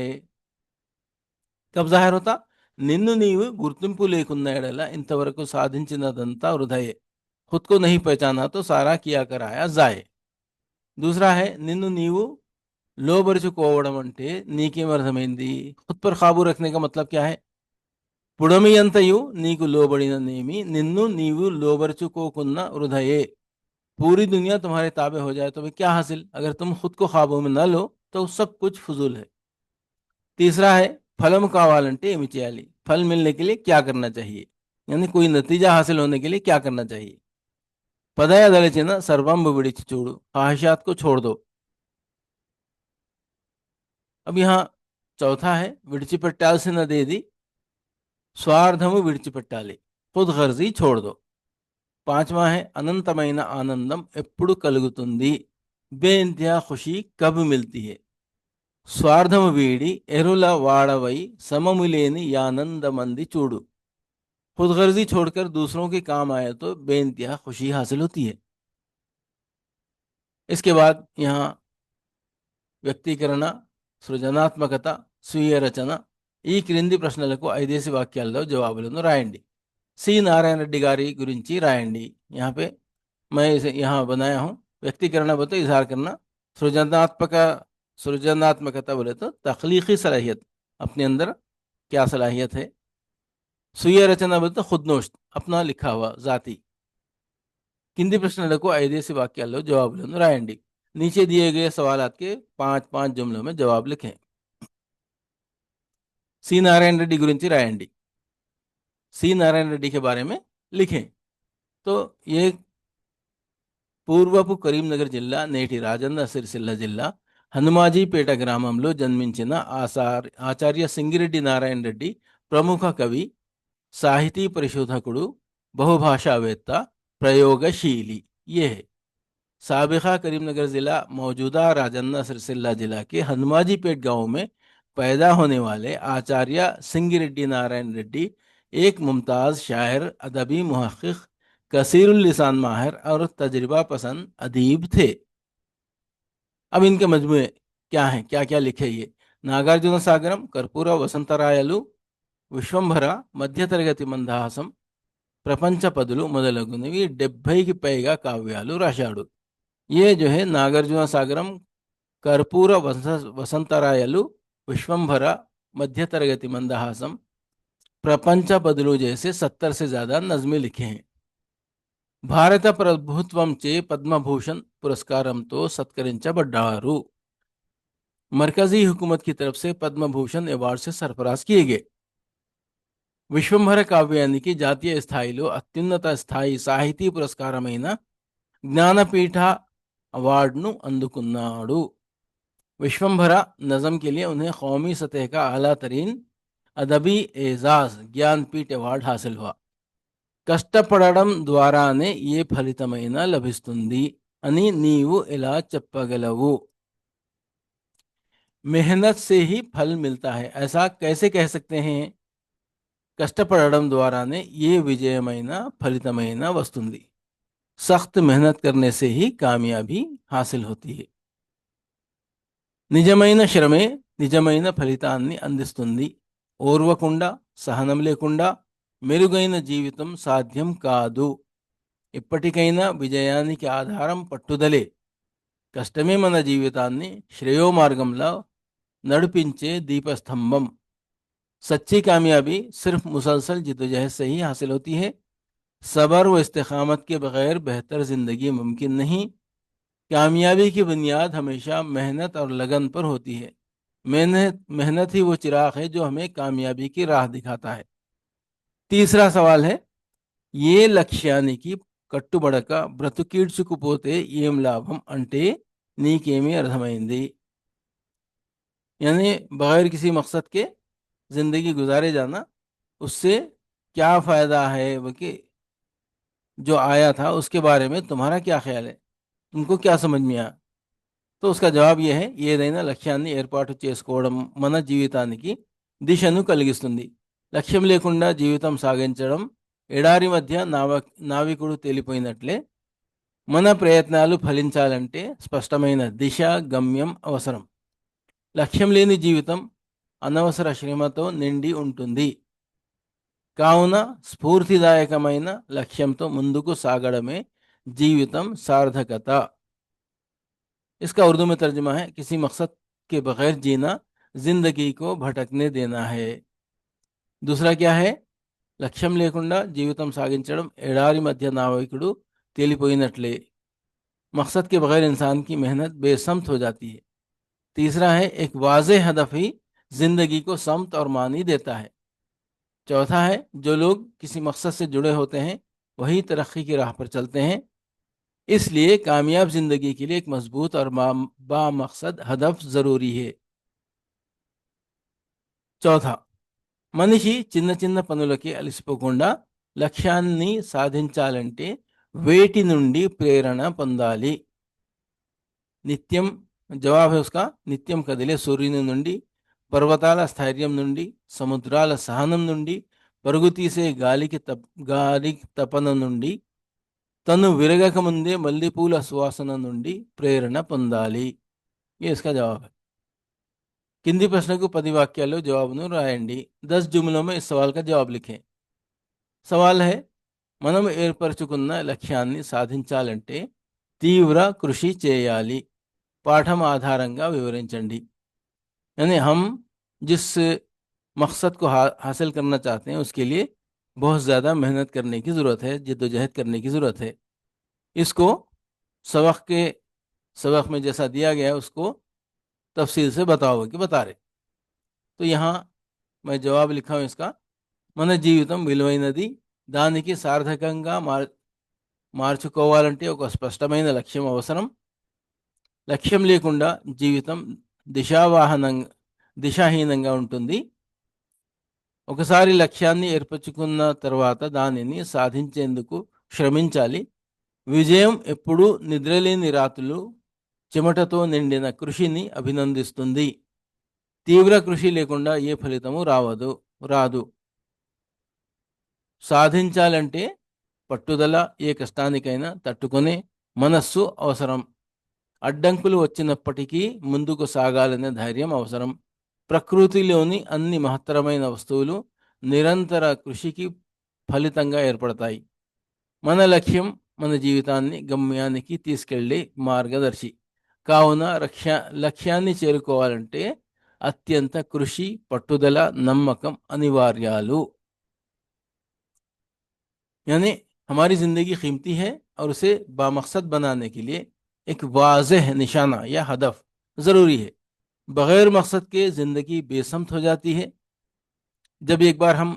కబ్ జాహిర్ హోతా, నిన్ను నీవు గుర్తింపు లేకున్న ఎడల ఇంతవరకు సాధించినదంతా వృధయే. खुद को नहीं पहचाना तो सारा किया कराया जाए. दूसरा है నిన్ను నీవు లోబరుచుకోవడం అంటే నీకేం అర్థమైంది? ఖుద్ పర్ ఖాబూ రఖనే కా మతలబ్ క్యా హై? పుడమి అంతయు నీకు లోబడిననేమి, నిన్ను నీవు లోబరుచుకోకున్న వృధయే. पूरी दुनिया तुम्हारे ताबे हो जाए तो भी क्या हासिल? अगर तुम खुद को काबू में न लो तो सब कुछ फजूल है. तीसरा है फलम कावालंटे ఏమి చేయాలి, फल मिलने के लिए क्या करना चाहिए, यानी कोई नतीजा हासिल होने के लिए क्या करना चाहिए. పదయదలిచిన సర్వంబు విడిచి చూడు, ख्वाहिशात को छोड़ दो. अब यहाँ चौथा है విడిచిపెట్టాల్సిన దేది స్వార్థము విడిచిపెట్టాలి, खुद गर्जी छोड़ दो. पांचवा है అనంతమైన ఆనందం ఎప్పుడు కలుగుతుంది, బేఇంతహా ఖుషీ కబ్ మిల్తీ హై. స్వార్థము వీడి ఎరుల వాడవై సమములేని యానందమంది చూడు. खुद गर्जी छोड़कर दूसरों के काम आए तो बेइंतहा खुशी हासिल होती है. इसके बाद यहाँ వ్యక్తీకరణ, సృజనాత్మకత, స్వీయ రచన, ఈ క్రింది ప్రశ్నలకు 5 వాక్యాల్లో జవాబులను రాయండి. సి नारायण रेड्डी गारी गुरिंची रायंडी. यहाँ पे मैं इसे यहाँ बनाया हूँ. व्यक्तिकरण बोले तो इजहार करना, सृजनात्मकता बोले तो तख्लीकी सलाहियत, अपने अंदर क्या सलाहियत है. स्वीय रचना बोले तो खुदनोश, अपना लिखा हुआ जाति. కింది ప్రశ్నలకు 5 వాక్యాల్లో జవాబులను రాయండి. नीचे दिए गए सवालात के 5 जुमलों में जवाब लिखें. सी नारायण रेड्डी गुरिंची रायंडी. सी नारायण रेड्डी के बारे में लिखें. तो ये పూర్వపు కరీంనగర్ జిల్లా, నేటి రాజన్న సిరిసిల్ల జిల్లా హనుమాజీపేట గ్రామంలో జన్మించిన ఆచార్య సింగిరెడ్డి నారాయణ రెడ్డి ప్రముఖ కవి, సాహితీ పరిశోధకుడు, బహుభాషావేత్త, ప్రయోగశీలి. ये है साबिका करीमनगर ज़िला, मौजूदा राजन्ना सिरसिल्ला जिला के हनुमाजीपेट गांव में पैदा होने वाले आचार्य सिंगिरेड्डी नारायण रेड्डी एक मुमताज़ शायर, अदबी मुहक्किक, कसीरुल लिसान माहिर और तजर्बा पसंद अदीब थे. अब इनके मजमूए क्या हैं, क्या क्या लिखे ये? నాగార్జున సాగరం, కర్పూర వసంతరాయలు, విశ్వంభర, మధ్యతరగతి మందహాసం, ప్రపంచ పదులు మొదలగునవి 70కి పైగా కావ్యాలు రాశాడు. ये जो है नागार्जुन सागरम, कर्पूर वसंतरायलु, विश्वंभर, मध्य तरगति मंदहासम, प्रपंच पदलु जैसे 70 से ज्यादा नज़में लिखे हैं. भारत प्रभुत्वम चे पद्मभूषण पुरस्कारम तो सत्करिंचबड्डारू. मरकजी हुकूमत की तरफ से पद्मभूषण अवार्ड से सरफराज किए गए. విశ్వంభర కావ్యానికి జాతీయ స్థాయిలో అత్యున్నత స్థాయి సాహితీ పురస్కారమైన జ్ఞానపీఠ अवार्ड अंदुकुन्नाडु. विश्वंभर नज़म के लिए उन्हें कौमी सतह का आला तरीन अदबी एजाज ज्ञानपीठ अवार्ड हासिल हुआ. కష్టపడడం ద్వారానే ఏ ఫలితమైనా లభిస్తుంది అని నీవు ఎలా చెప్పగలవు? मेहनत से ही फल मिलता है, ऐसा कैसे कह सकते हैं? కష్టపడడం ద్వారానే ఏ విజయమైన ఫలితమైన వస్తుంది. सख्त मेहनत करने से ही कामयाबी हासिल होती है. నిజమైన శ్రమే నిజమైన ఫలితాన్ని అందిస్తుంది. ఓర్వకుండా, సహనం లేకుండా మెరుగైన జీవితం సాధ్యం కాదు. ఇప్పటికైనా విజయానికి ఆధారం పట్టుదలే. కష్టమే మన జీవితాన్ని శ్రేయోమార్గంలో నడిపించే దీపస్తంభం. सच्ची कामयाबी सिर्फ मुसलसल जिद्दोजहद से ही हासिल होती है. सब्र व इस्तिकामत के बगैर बेहतर ज़िंदगी मुमकिन नहीं. कामयाबी की बुनियाद हमेशा मेहनत और लगन पर होती है. मेहनत ही वो चिराग है जो हमें कामयाबी की राह दिखाता है. तीसरा सवाल है, ये లక్ష్యానికి కట్టుబడక బ్రతుకీడ్చుకుపోతే ఏం లాభం అంటే నీకేమీ అర్థమైంది? यानी बगैर किसी मकसद के ज़िंदगी गुजारे जाना, उससे क्या फ़ायदा है? वो कि जो आया था उसके बारे में तुम्हारा क्या ख्याल है, तुमको क्या समझ में आया? तो उसका जवाब यह है, ఏదైనా లక్ష్యాన్ని ఏర్పాటు చేసుకోవడం మన జీవితానికి దిశను కలిగిస్తుంది. లక్ష్యం లేకుండా జీవితం సాగించడం ఎడారి మధ్య నావికుడు తేలిపోయినట్లే. మన ప్రయత్నాలు ఫలించాలంటే స్పష్టమైన దిశ, గమ్యం అవసరం. లక్ష్యం లేని జీవితం అనవసర శ్రమతో నిండి ఉంటుంది. కావున స్ఫూర్తిదాయకమైన లక్ష్యంతో ముందుకు సాగడమే जीवितम सार्थकता. इसका उर्दू में तर्जुमा है, किसी मकसद के बगैर जीना जिंदगी को भटकने देना है. दूसरा क्या है? లక్ష్యం లేకుండా జీవితం సాగించడం ఎడారి మధ్య నావికుడు తేలిపోయినట్లే. मकसद के बगैर इंसान की मेहनत बेसमत हो जाती है. तीसरा है, एक वाज़े हदफ ही जिंदगी को समत और मानी देता है. चौथा है, जो लोग किसी मकसद से जुड़े होते हैं वही तरक्की की राह पर चलते हैं. इसलिए कामयाब जिंदगी के लिए एक मजबूत और बामकसद हदफ जरूरी है. చౌథా, మనిషి చిన్న చిన్న పనులకి అలసిపోకుండా లక్ష్యాన్ని సాధించాలంటే వేటి నుండి ప్రేరణ పొందాలి? నిత్యం, జవాబు है उसका, నిత్యం కదిలే సూర్యుని నుండి, పర్వతాల స్థైర్యం నుండి, సముద్రాల సహనం నుండి, పరుగు తీసే గాలి తపన నుండి, తను విరగక ముందే మల్లెపూల సువాసన నుండి ప్రేరణ పొందాలి. ये इसका जवाब है. కింది ప్రశ్నకు 10 వాక్యాల్లో జవాబును రాయండి. 10 जुमलों में इस सवाल का जवाब लिखें. సవాల్ है, మనం ఏర్పరచుకున్న లక్ష్యాన్ని సాధించాలంటే తీవ్ర కృషి చేయాలి. పాఠం ఆధారంగా వివరించండి. यानी हम जिस मकसद को हासिल करना चाहते हैं उसके लिए बहुत ज़्यादा मेहनत करने की ज़रूरत है, जद्दोजहद करने की ज़रूरत है. इसको सबक में जैसा दिया गया है उसको तफसील से बताओगे कि बता रहे. तो यहाँ मैं जवाब लिखा हूँ इसका. మన జీవితం విలువైనది, దానికి సార్థకంగా మార్చుకోవాలంటే ఒక స్పష్టమైన లక్ష్యం అవసరం. లక్ష్యం లేకుండా జీవితం దిశాహీనంగా ఉంటుంది. ఒకసారి లక్ష్యాన్ని ఏర్పరచుకున్న తర్వాత దానిని సాధించేందుకు శ్రమించాలి. విజయం ఎప్పుడూ నిద్రలేని రాత్రులు, చెమటతో నిండిన కృషిని అభినందిస్తుంది. తీవ్ర కృషి లేకుండా ఏ ఫలితము రాదు. సాధించాలంటే పట్టుదల, ఏ కష్టానికైనా తట్టుకునే మనస్సు అవసరం. అడ్డంకులు వచ్చినప్పటికీ ముందుకు సాగాలనే ధైర్యం అవసరం. ప్రకృతిలోని అన్ని మహత్తరమైన వస్తువులు నిరంతర కృషికి ఫలితంగా ఏర్పడతాయి. మన లక్ష్యం మన జీవితాన్ని గమ్యానికి తీసుకెళ్లే మార్గదర్శి. కావున లక్ష్యాన్ని చేరుకోవాలంటే అత్యంత కృషి, పట్టుదల, నమ్మకం అనివార్యాలు. यानी हमारी ज़िंदगी कीमती है और उसे बामकसद बनाने के लिए एक वाज़ेह निशाना या हदफ ज़रूरी है. बग़ैर मकसद के ज़िंदगी बेसमत हो जाती है. जब एक बार हम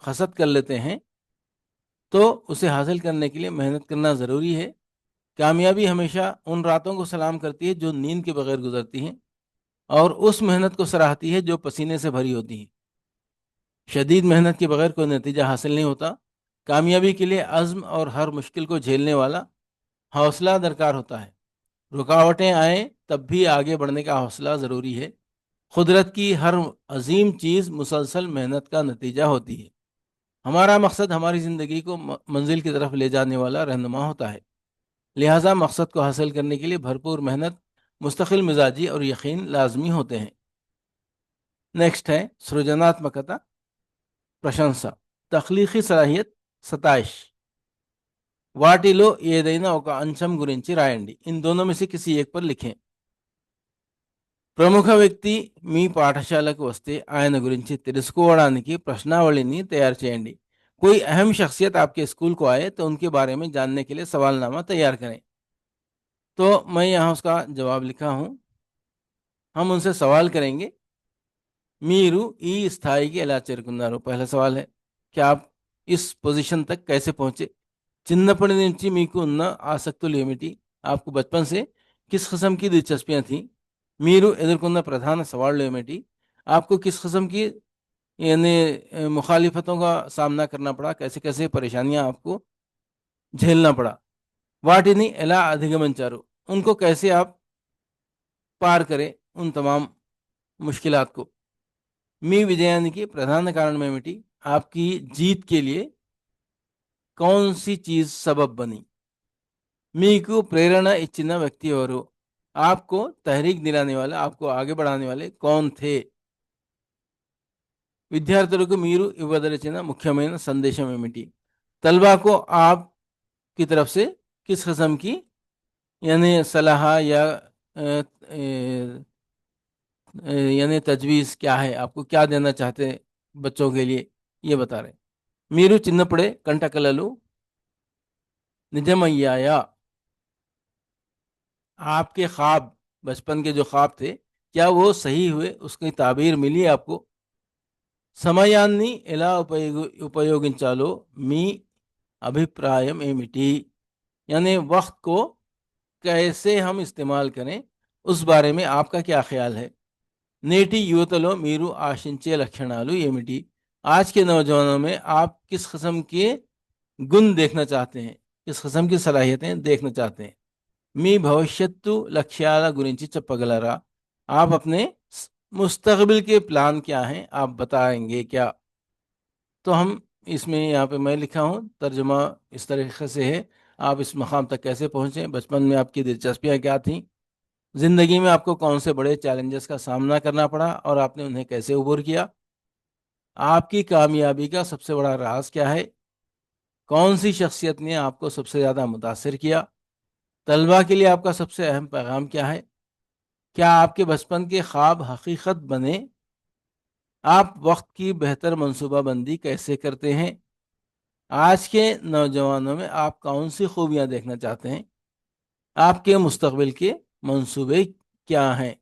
हसद कर लेते हैं तो उसे हासिल करने के लिए मेहनत करना ज़रूरी है. कामयाबी हमेशा उन रातों को सलाम करती है जो नींद के बगैर गुजरती हैं और उस मेहनत को सराहती है जो पसीने से भरी होती है. शदीद मेहनत के बगैर कोई नतीजा हासिल नहीं होता. कामयाबी के लिए अज़्म और हर मुश्किल को झेलने वाला हौसला दरकार होता है. रुकावटें आए तब भी आगे बढ़ने का हौसला ज़रूरी है. कुदरत की हर अजीम चीज़ मुसलसल मेहनत का नतीजा होती है. हमारा मकसद हमारी ज़िंदगी को मंजिल की तरफ ले जाने वाला रहनुमा होता है. लिहाजा मकसद को हासिल करने के लिए भरपूर मेहनत, मुस्तकिल मिजाजी और यकीन लाजमी होते हैं. नेक्स्ट है सृजनात्मकता, प्रशंसा, तख्लीकी सलाहियत, 27. వాటిలో ఏదైనా ఒక అంశం గురించి రాయండి. इन दोनों में से किसी एक पर लिखें. ప్రముఖ వ్యక్తి మీ పాఠశాలకు వస్తే ఆయన గురించి తెలుసుకోవడానికి ప్రశ్నావళిని తయారు చేయండి. कोई अहम शख्सियत आपके स्कूल को आए तो उनके बारे में जानने के लिए सवालनामा तैयार करें. तो मैं यहाँ उसका जवाब लिखा हूँ. हम उनसे सवाल करेंगे, మీరు ఈ స్థాయికి ఎలా చేరుకున్నారు? पहला सवाल है, क्या आप इस పొజిషన్ तक कैसे पहुँचे? చిన్నప్పటి నుంచి మీకు ఉన్న ఆసక్తులు ఏమిటి? आपको बचपन से किस किस्म की दिलचस्पियाँ थी? మీరు ఎదుర్కొన్న ప్రధాన సవాళ్ళు ఏమిటి? आपको किस किस्म की यानी मुखालिफतों का सामना करना पड़ा? कैसे कैसे परेशानियां आपको झेलना पड़ा? వాటిని ఎలా అధిగమించారు? उनको कैसे आप पार करें उन तमाम मुश्किलात को? మీ విజయానికి ప్రధాన కారణం ఏమిటి? आपकी जीत के लिए कौन सी चीज सबब बनी? మీకు ప్రేరణ ఇచ్చిన వ్యక్తి ఎవరు? आपको तहरीक दिलाने वाले, आपको आगे बढ़ाने वाले कौन थे? విద్యార్థులకు మీరు ఇవ్వదలిచిన ముఖ్యమైన సందేశం ఏమిటి? तलबा को आपकी तरफ से किस किस्म की यानी सलाह या यानी तजवीज़ क्या है, आपको क्या देना चाहते हैं बच्चों के लिए, ये बता रहे. మీరు చిన్నప్పుడే కంట కలలు నిజమయ్యాయా? आपके ख्वाब, बचपन के जो ख्वाब थे, क्या वो सही हुए, उसकी ताबीर मिली आपको? సమయాన్ని ఎలా ఉపయోగించాలో మీ అభిప్రాయం ఏమిటి? यानी वक्त को कैसे हम इस्तेमाल करें, उस बारे में आपका क्या ख्याल है? నేటి యువతలో మీరు ఆశించే లక్షణాలు ఏమిటి? आज के नौजवानों में आप किस किस्म के गुण देखना चाहते हैं, किस किस्म की सलाहियतें देखना चाहते हैं? మీ భవిష్యత్తు లక్ష్యాల గురించి చెప్పగలరా? आप अपने मुस्तकबिल के प्लान क्या हैं, आप बताएंगे क्या? तो हम इसमें यहाँ पे मैं लिखा हूँ, तर्जुमा इस तरीके से है, आप इस मकाम तक कैसे पहुँचे, बचपन में आपकी दिलचस्पियाँ क्या थीं, ज़िंदगी में आपको कौन से बड़े चैलेंजेस का सामना करना पड़ा और आपने उन्हें कैसे अबूर किया, आपकी कामयाबी का सबसे बड़ा राज क्या है, कौन सी शख्सियत ने आपको सबसे ज़्यादा मुतासिर किया, तलबा के लिए आपका सबसे अहम पैगाम क्या है, क्या आपके बचपन के ख्वाब हकीकत बने, आप वक्त की बेहतर मंसूबाबंदी कैसे करते हैं, आज के नौजवानों में आप कौन सी खूबियाँ देखना चाहते हैं, आपके मुस्तकबिल के मंसूबे क्या हैं?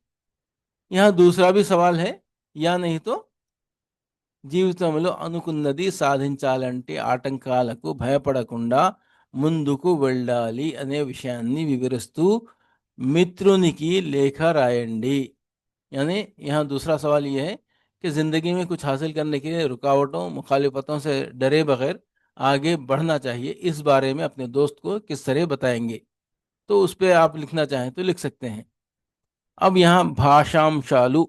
यहाँ दूसरा भी सवाल है, या नहीं तो జీవితంలో అనుకున్నది సాధించాలంటే ఆటంకాలకు భయపడకుండా ముందుకు వెళ్ళాలి అనే విషయాన్ని వివరిస్తూ మిత్రునికి లేఖ రాయండి. यानी यहाँ दूसरा सवाल ये है कि ज़िंदगी में कुछ हासिल करने के लिए रुकावटों मुखालिफतों से डरे बगैर आगे बढ़ना चाहिए, इस बारे में अपने दोस्त को किस तरह बताएंगे? तो उस पर आप लिखना चाहें तो लिख सकते हैं. अब यहाँ भाषांशालु,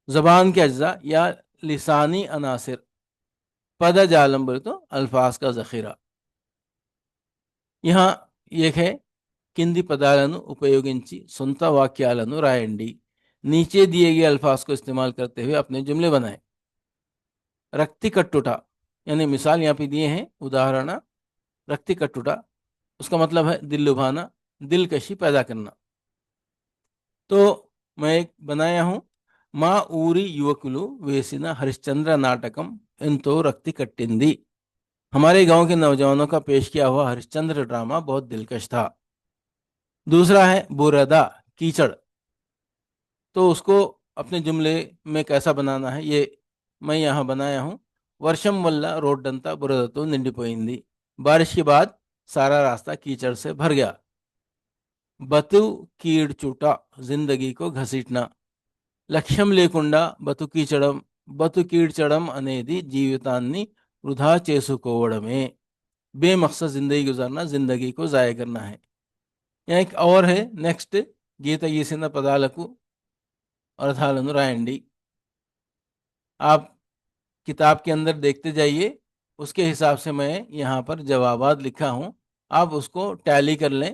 ज़बान के अज्जा या लिसानी अनासिर, పదజాలం बोले तो अल्फाज का ज़ख़ीरा. यहाँ एक है, కింది పదాలను ఉపయోగించి సొంత వాక్యాలను రాయండి. नीचे दिए गए अल्फाज को इस्तेमाल करते हुए अपने जुमले बनाएं. रक्ति कट्टुटा, यानी मिसाल यहाँ पे दिए हैं, उदाहरण रक्ति कट्टुटा, उसका मतलब है दिल लुभाना, दिलकशी पैदा करना. तो मैं एक बनाया हूँ, మా ఊరి యువకులు వేసిన हरिश्चंद्र नाटकम ఎంతో रक्ति कट्टिंदी. हमारे गांव के नौजवानों का पेश किया हुआ हरिश्चंद्र ड्रामा बहुत दिलकश था. दूसरा है बुरदा, कीचड़. तो उसको अपने जुमले में कैसा बनाना है, ये मैं यहाँ बनाया हूँ. వర్షం వల్ల రోడ్డంతా బురదతో నిండిపోయింది. बारिश के बाद सारा रास्ता कीचड़ से भर गया. బతు కీడ్చుట, जिंदगी को घसीटना. లక్ష్యం లేకుండా బతుకీడ్చడం అనేది జీవితాన్ని వృధా చేసుకోవడమే. बेमकसद जिंदगी गुजारना जिंदगी को ज़ाय करना है. यहाँ एक और है, नेक्स्ट, గీత గీసిన పదాలకు అర్థాలను రాయండి. आप किताब के अंदर देखते जाइए, उसके हिसाब से मैं यहाँ पर जवाबात लिखा हूँ, आप उसको टैली कर लें.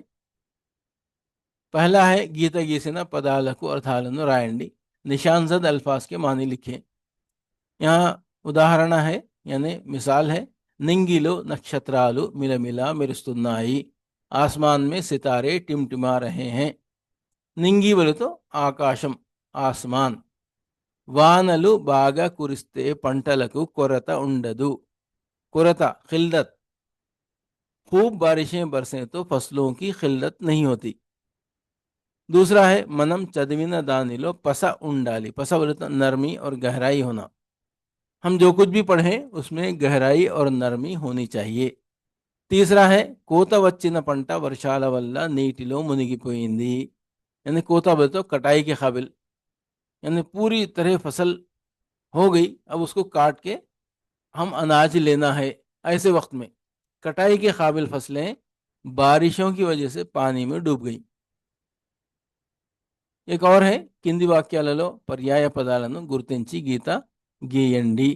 पहला है గీత గీసిన పదాలకు అర్థాలను రాయండి, निशानजद अल्फाज के मानी लिखें. यहाँ उदाहरण है, यानी मिसाल है, निंगिलो नक्षत्रालु मिलमिला मेरुस्तुन्नाई, आसमान में सितारे टिमटिमा रहे हैं. निंगी बोले तो आकाशम, आसमान. వానలు బాగా కురిస్తే పంటలకు కొరత ఉండదు. కొరత खिल्लत, खूब बारिशें बरसें तो फसलों की खिल्लत नहीं होती. दूसरा है मनम चदविन दानिलो पसा उंडाली, पसा बोले तो नरमी और गहराई होना. हम जो कुछ भी पढ़ें उसमें गहराई और नरमी होनी चाहिए. तीसरा है कोता వచ్చిన పంట వర్షాల వల్ల నీటిలో మునిగిపోయింది. यानी कोता बोले तो कटाई के काबिल, यानी पूरी तरह फसल हो गई, अब उसको काट के हम अनाज लेना है. ऐसे वक्त में कटाई के काबिल फसलें बारिशों की वजह से पानी में डूब गई. एक और है, కింది వాక్యాలలో పర్యాయ పదాలను గుర్తించి గీత గీయండి.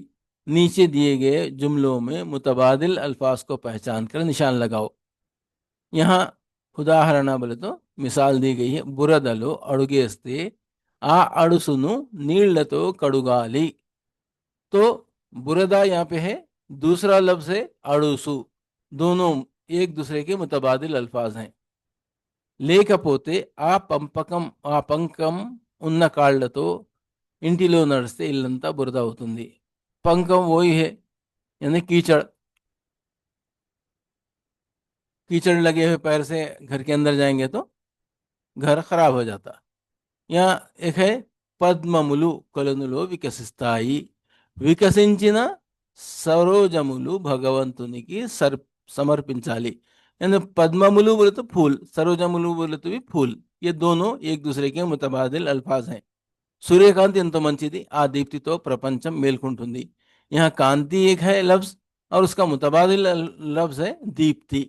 नीचे दिए गए जुमलों में मुतबादिल अल्फाज को पहचान कर निशान लगाओ. यहाँ ఉదాహరణ బలతో మిసాల్ दी गई है బురదలో అడుగేస్తే ఆ అడుసును నీళ్లతో కడుగాలి। तो बुरदा यहाँ पे है, दूसरा लफ्ज है अड़ूसु। दोनों एक दूसरे के मुतबादिल अल्फाज हैं। లేకపోతే ఆ పంకం ఉన్న కాళ్లతో ఇంటిలో నడిస్తే ఇల్లంతా బురద అవుతుంది। पंकम वही है, यानी कीचड़। कीचड़ लगे हुए पैर से घर के अंदर जाएंगे तो घर खराब हो जाता। यहाँ एक है పద్మములు కొలనులో వికసిస్తాయి। వికసించిన సరోజములు భగవంతునికి समर्पिंचाली। यानी पद्ममुलु बोले तो फूल, सरोजमुलु बोले तो भी फूल, ये दोनों एक दूसरे के मुतबादिल अल्फाज हैं। సూర్యకాంతి ఎంతో మంచిది, ఆ దీప్తితో ప్రపంచం మేల్కొంటుంది। यहाँ కాంతి एक है लफ्ज और उसका मुतबादिल लफ्ज है दीप्ति।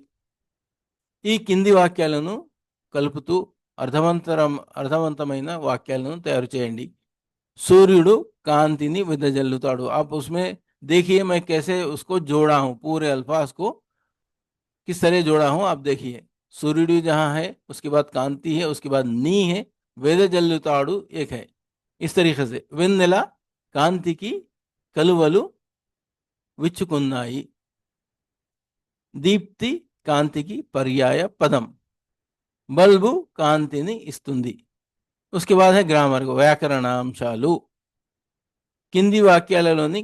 ఈ కింది వాక్యాలను కలుపుతూ అర్థవంతమైన వాక్యాలను తయారు చేయండి। सूर्युడు కాంతిని వెదజల్లుతాడు। आप उसमें देखिए मैं कैसे उसको जोड़ा हूं, पूरे अल्फाज को किस तरह जोड़ा हूं आप देखिए। सूर्युడు जहां है उसके बाद कांति है, उसके बाद नी है, वेदजल्लुताड़ू एक है। इस तरीके से వెన్నెల కాంతికి కలువలు విచ్చుకున్నాయి। దీప్తి కాంతికి పర్యాయ పదం। బల్బు కాంతిని ఇస్తుంది। उसके बाद है ग्रामर వ్యాకరణాంశాలు। కింది వాక్యాలలోని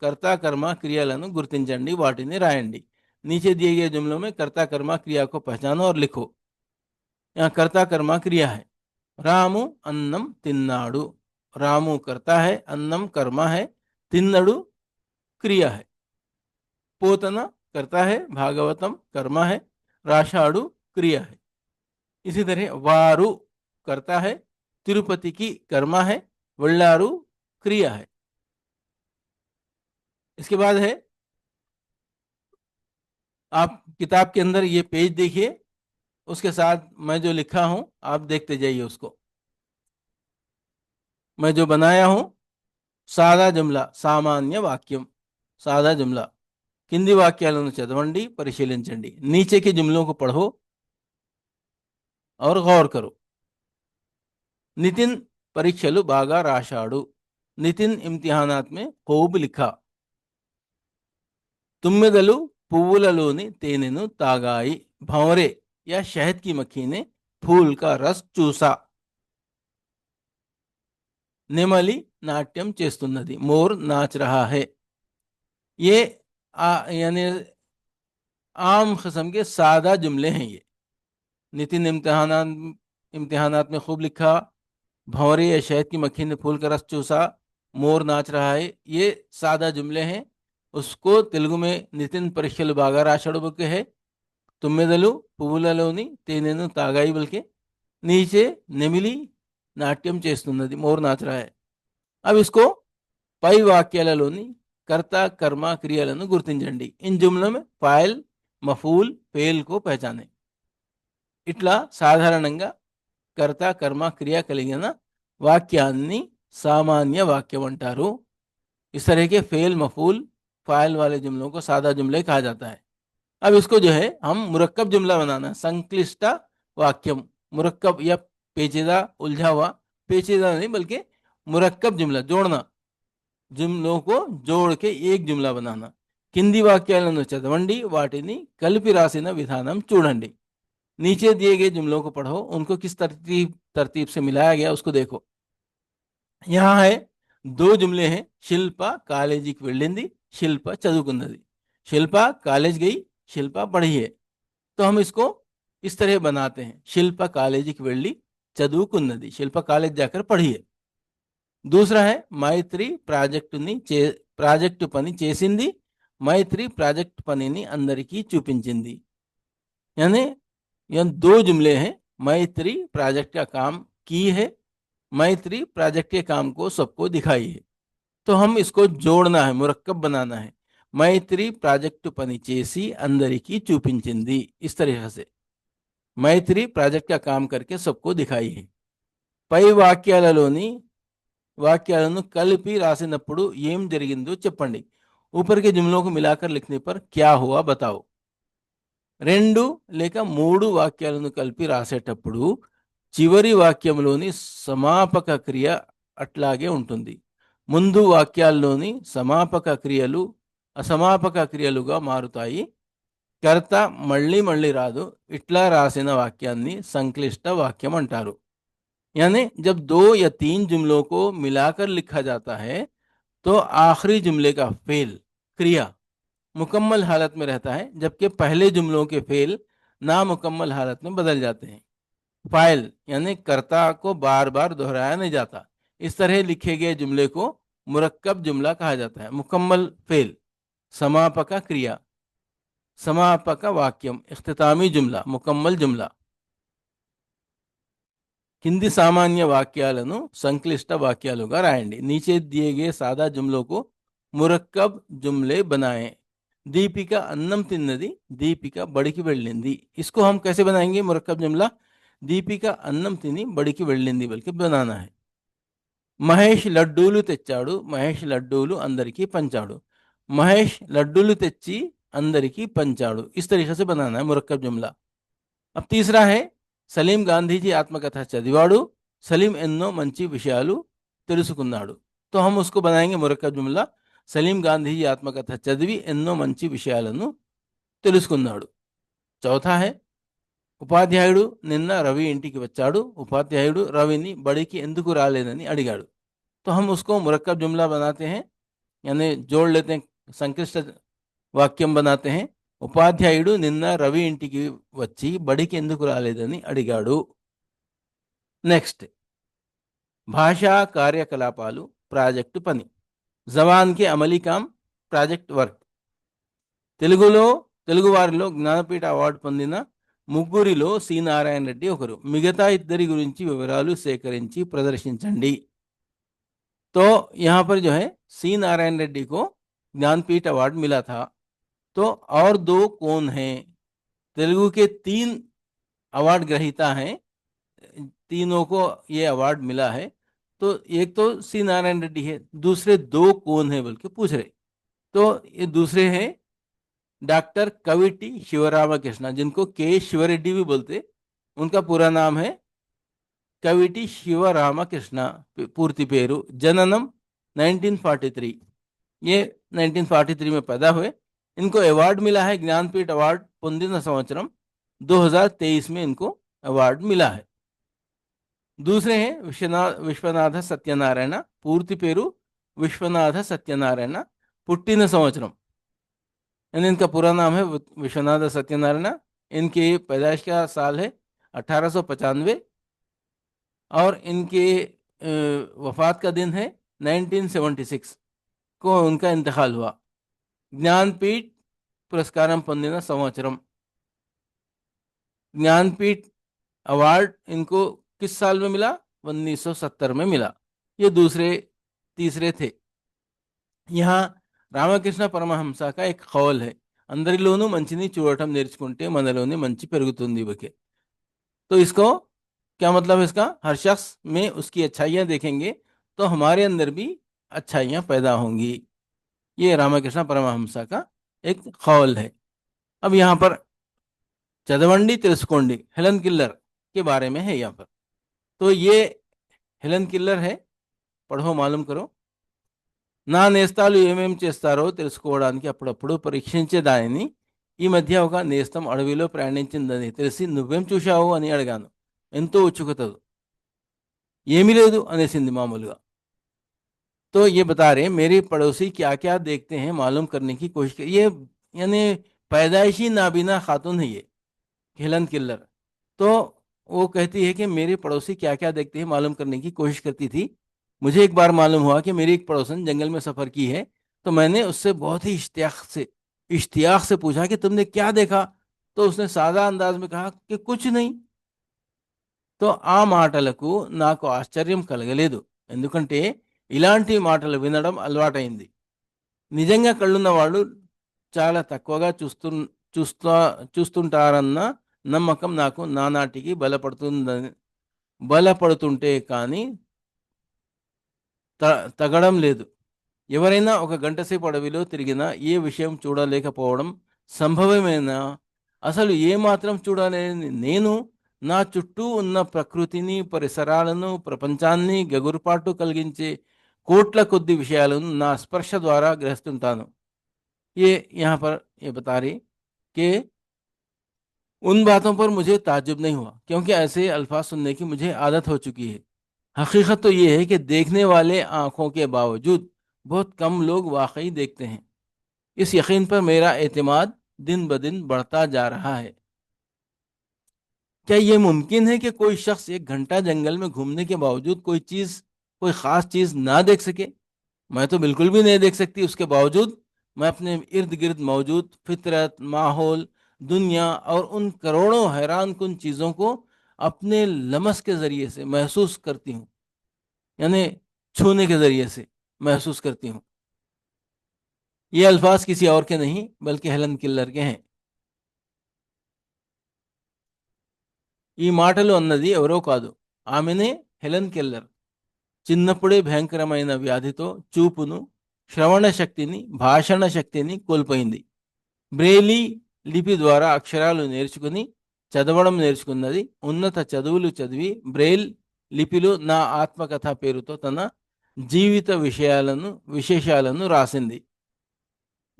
कर्ता कर्म क्रियाలను గుర్తించండి, వాటిని రాయండి। नीचे दिए गए जुमलों में कर्ता कर्मा क्रिया को पहचानो और लिखो। यहाँ कर्ता कर्मा क्रिया है। रामु अन्नम तिन्नाडु। रामु करता है, अन्नम कर्मा है, तिन्नडु क्रिया है। पोतना करता है, भागवतम कर्मा है, राषाढ़ु क्रिया है। इसी तरह वारु करता है, तिरुपति की कर्मा है, वल्लारु क्रिया है। इसके बाद है, आप किताब के अंदर ये पेज देखिए, उसके साथ मैं जो लिखा हूं आप देखते जाइए उसको। मैं जो बनाया हूं सादा जुमला, सामान्य वाक्यम, सादा जुमला। కింది వాక్యాలను చదవండి, పరిశీలించండి। नीचे के जुमलों को पढ़ो और गौर करो। నితిన్ పరీక్షలు బాగా రాశాడు। నితిన్ इम्तिहानात में खूब लिखा। తుమ్మెదలు పువ్వులలోని తేనెను తాగాయి। भंवरे या शहद की मक्खी ने फूल का रस चूसा। नेमली नाट्यम చేస్తున్నది, मोर नाच रहा है। ये यानी आम किस्म के सादा जुमले हैं ये। नितिन इम्तिहानात में खूब लिखा, भंवरे या शहद की मक्खी ने फूल का रस चूसा, मोर नाच रहा है, ये सादा जुमले हैं। उसको तेलुगु में नितिन परीक्षలు బాగా రాశాడు బల్के है, తుమ్మెదలు పువ్వులలోని తేనెను తాగాయి బల్के, नीचे నెమిలి నాట్యం చేస్తున్నది, मोर नाच रहा है। अब इसको పై వాక్యాలలోని कर्ता कर्मा क्रियाలను గుర్తించండి। इन जुमलों में फाइल मफूल फेल को पहचाने। ఇట్లా సాధారణంగా कर्ता कर्मा क्रिया కలిగిన వాక్యాన్ని सामान्य वाक्यम अंटारू। इस तरह के फेल मफूल फाइल वाले जुमलों को सादा जुमले कहा जाता है। अब इसको जो है हम मुरक्कब जुमला बनाना है, संक्लिष्ट वाक्यम। मुरक्कब या पेचीदा, उलझा हुआ, पेचीदा नहीं बल्कि मुरक्कब जुमला, जोड़ना, जुमलों को जोड़ के एक जुमला बनाना। కింది వాక్యాలను చదవండి, వాటిని కలిపి రాసిన విధానం చూడండి। नीचे दिए गए जुमलों को पढ़ो, उनको किस तरतीब से मिलाया गया उसको देखो। यहाँ है 2 जुमले हैं। शिल्प కాలేజీకి వెళ్ళింది, शिल्प చదువుకున్నది। शिल्प कॉलेज गई, शिल्प पढ़ी है। तो हम इसको इस तरह बनाते हैं, शिल्प కాలేజీకి వెళ్ళి చదువుకున్నది, शिल्प कॉलेज जाकर पढ़ी है। दूसरा है మైత్రి ప్రాజెక్టు పని చేసింది, మైత్రి ప్రాజెక్ట్ పనిని అందరికీ చూపించింది। यानी यह 2 जुमले हैं। मैत्री प्रोजेक्ट का काम की है, मैत्री प्रोजेक्ट के काम को सबको दिखाई है। तो हम इसको जोड़ना है, मुरक्कब बनाना है। मैत्री ప్రాజెక్టు పని చేసి అందరికీ చూపించింది। इस तरीके से मैत्री प्रोजेक्ट का काम करके सबको दिखाई है। పై వాక్యాలను కలిపి రాసినప్పుడు ఏం జరిగిందో చెప్పండి। ऊपर के जुमलों को मिलाकर लिखने पर क्या हुआ बताओ। రెండు లేక మూడు వాక్యాలను కలిపి రాసేటప్పుడు చివరి వాక్యంలోని సమాపక క్రియ అట్లాగే ఉంటుంది. ముందు వాక్యాల్లోని సమాపక క్రియలు అసమాపక క్రియలుగా మారుతాయి. కర్త మళ్ళీ మళ్ళీ రాదు. ఇట్లా రాసిన వాక్యాన్ని సంక్లిష్ట వాక్యం అంటారు. यानी जब दो या तीन जुमलों को मिलाकर लिखा जाता है तो आखिरी जुमले का फेल क्रिया मुकम्मल हालत में रहता है, जबकि पहले जुमलों के फेल नामुकम्मल हालत में बदल जाते हैं. फाइल यानी कर्ता को बार बार दोहराया नहीं जाता. इस तरह लिखे गए जुमले को मुरक्कब जुमला कहा जाता है. मुकम्मल फेल, समापक क्रिया, समापक वाक्यम, इख्तितामी जुमला, मुकम्मल जुमला. కింది సామాన్య వాక్యాలను సంక్లిష్ట వాక్యాలుగా రాయండి. नीचे दिए गए सादा जुमलों को मुरक्कब जुमले बनाएं. दीपिका अन्नम तिन्नदी, दीपिका बड़की వెళ్ళింది. इसको हम कैसे बनाएंगे मुरक्कब जुमला? दीपिका अन्नम తిని బడికి వెళ్ళింది बल्कि बनाना है. మహేష్ లడ్డూలు తెచ్చాడు, మహేష్ లడ్డూలు అందరికీ పంచాడు. మహేష్ లడ్డూలు తెచ్చి అందరికీ పంచాడు. इस तरीके से बनाना है मुरक्कब जुमला. अब तीसरा है సలీం గాంధీజీ ఆత్మకథ చదివాడు, సలీం ఎన్నో మంచి విషయాలు తెలుసుకున్నాడు. तो हम उसको बनाएंगे मुरक्कब जुमला. సలీం గాంధీజీ ఆత్మకథ చదివి ఎన్నో మంచి విషయాలను తెలుసుకున్నాడు. చौथा है ఉపాధ్యాయుడు నిన్న రవి ఇంటికి వచ్చాడు, ఉపాధ్యాయుడు రవిని బడికి ఎందుకు రాలేదని అడిగాడు. तो हम उसको मुरक्कब जुमला बनाते हैं, यानी जोड़ लेते हैं, संक्लिष्ट వాక్యం बनाते हैं. ఉపాధ్యాయుడు నిన్న రవి ఇంటికి వచ్చి బడికి ఎందుకు రాలేదని అడిగాడు. నెక్స్ట్ భాషా కార్యకలాపాలు, ప్రాజెక్టు పని. జవాన్ కే అమలీ కామ్, ప్రాజెక్ట్ వర్క్. తెలుగువారిలో జ్ఞానపీఠ అవార్డు పొందిన ముగ్గురిలో సి నారాయణ రెడ్డి ఒకరు. మిగతా ఇద్దరి గురించి వివరాలు సేకరించి ప్రదర్శించండి. तो यहाँ पर जो है सी नारायण रेड्डी को ज्ञानपीठ अवार्ड मिला था. तो और दो कौन हैं? तेलुगु के 3 अवार्ड ग्रहीता हैं, तीनों को ये अवार्ड मिला है. तो एक तो सी नारायण रेड्डी है, दूसरे 2 कौन है बल्कि पूछ रहे. तो ये दूसरे हैं डॉक्टर कविटी शिवरामकृष्ण, जिनको के शिवरेड्डी भी बोलते. उनका पूरा नाम है कविटी शिवरामकृष्ण, पूर्ति पेरू. जननम 1943, ये 1943 में पैदा हुए. इनको अवार्ड मिला है ज्ञानपीठ अवार्ड పొందిన సంవత్సరం 2023 में इनको अवार्ड मिला है. दूसरे हैं విశ్వనాథ సత్యనారాయణ, పూర్తి పేరు విశ్వనాథ సత్యనారాయణ, పుట్టిన సంవత్సరం, यानी इनका पूरा नाम है विश्वनाथ सत्यनारायण. इनकी पैदाइश का साल है 1895 और इनके वफात का दिन है 1976 को उनका इंतकाल हुआ. ज्ञानपीठ पुरस्कारम పొందిన సంవత్సరం. ज्ञानपीठ अवार्ड इनको किस साल में मिला? 1970 में मिला. ये तीसरे थे. यहाँ రామకృష్ణ పరమహంస का एक कौल है, అందరిలోనూ మంచిని చూడటం నేర్చుకుంటే మనలోని మంచి పెరుగుతుంది బకే. तो इसको क्या मतलब है इसका? हर शख्स में उसकी अच्छाइयाँ देखेंगे तो हमारे अंदर भी अच्छाइयाँ पैदा होंगी. ये रामकृष्ण परमहंस का एक कौल है. अब यहाँ पर చదవండి తెలుసుకోండి हेलन किलर के बारे में है यहाँ पर. तो ये हेलन किलर है, पढ़ो मालूम करो. నా నేస్తాలు ఏమేమి చేస్తారో తెలుసుకోవడానికి అప్పుడప్పుడు పరీక్షించే దానిని ఈ మధ్య ఒక నేస్తం అడవిలో ప్రయాణించిందని తెలిసి నువ్వేం చూశావు అని అడిగాను. ఎంతో ఉత్సుకతతో ఏమీ లేదు అనేసింది మామూలుగా. तो ये बता रहे मेरे पड़ोसी क्या क्या देखते हैं मालूम करने की कोशिश कर. ये यानी पैदाइशी नाबीना खातून है ये हेलन किलर. तो वो कहती है कि मेरे पड़ोसी क्या क्या देखते हैं मालूम करने की कोशिश करती थी. मुझे एक बार मालूम हुआ कि मेरी एक पड़ोसन जंगल में सफ़र की है, तो मैंने उससे बहुत ही इश्तियाक से पूछा कि तुमने क्या देखा? तो उसने सादा अंदाज में कहा कि कुछ नहीं. तो ఆ మాటలకు నాకు ఆశ్చర్యం కలగలేదు, ఎందుకంటే ఇలాంటి మాటలు వినడం అలవాటైంది. నిజంగా కళ్ళున్న వాళ్ళు చాలా తక్కువగా చూస్తుంటారన్న నమ్మకం నాకు నానాటికి బలపడుతుంటే కానీ తగడం లేదు. ఎవరైనా ఒక గంట సేపు అడవిలో తిరిగినా ఏ విషయం చూడలేకపోవడం సంభవమేనా అసలు ఏ మాత్రం చూడలేని నేను నా చుట్టూ ఉన్న ప్రకృతిని, పరిసరాలను, ప్రపంచాన్ని గగురుపాటు కలిగించే కోట్ల కొద్ది విషయాలను నా స్పర్శ ద్వారా గ్రహిస్తుంటాను. ये यहाँ पर ये बता रही कि उन बातों पर मुझे ताज्जुब नहीं हुआ, क्योंकि ऐसे अल्फाज सुनने की मुझे आदत हो चुकी है। हकीकत तो ये है कि देखने वाले आंखों के बावजूद बहुत कम लोग वाकई देखते हैं। इस यकीन पर मेरा एतमाद दिन ब दिन बढ़ता जा रहा है। क्या ये मुमकिन है कि कोई शख्स 1 घंटा जंगल में घूमने के बावजूद कोई खास चीज ना देख सके? मैं तो बिल्कुल भी नहीं देख सकती, उसके बावजूद मैं अपने इर्द गिर्द मौजूद फितरत, माहौल, दुनिया और उन करोड़ों हैरान कुन चीज़ों को अपने लमस के ज़रिए से महसूस करती हूँ, यानी छूने के ज़रिए से महसूस करती हूँ। ये अल्फाज किसी और के नहीं बल्कि हेलन किల్లర్ के हैं। ఈ మాటలు అన్నది ఎవరో కాదు, ఆమెనే హెలెన్ కెల్లర్. చిన్నప్పుడే భయంకరమైన వ్యాధితో చూపును, శ్రవణ శక్తిని, భాషణ శక్తిని కోల్పోయింది. బ్రెయిలీ లిపి ద్వారా అక్షరాలు నేర్చుకుని చదవడం నేర్చుకున్నది. ఉన్నత చదువులు చదివి బ్రెయిల్ లిపిలో నా ఆత్మకథ పేరుతో తన జీవిత విశేషాలను రాసింది.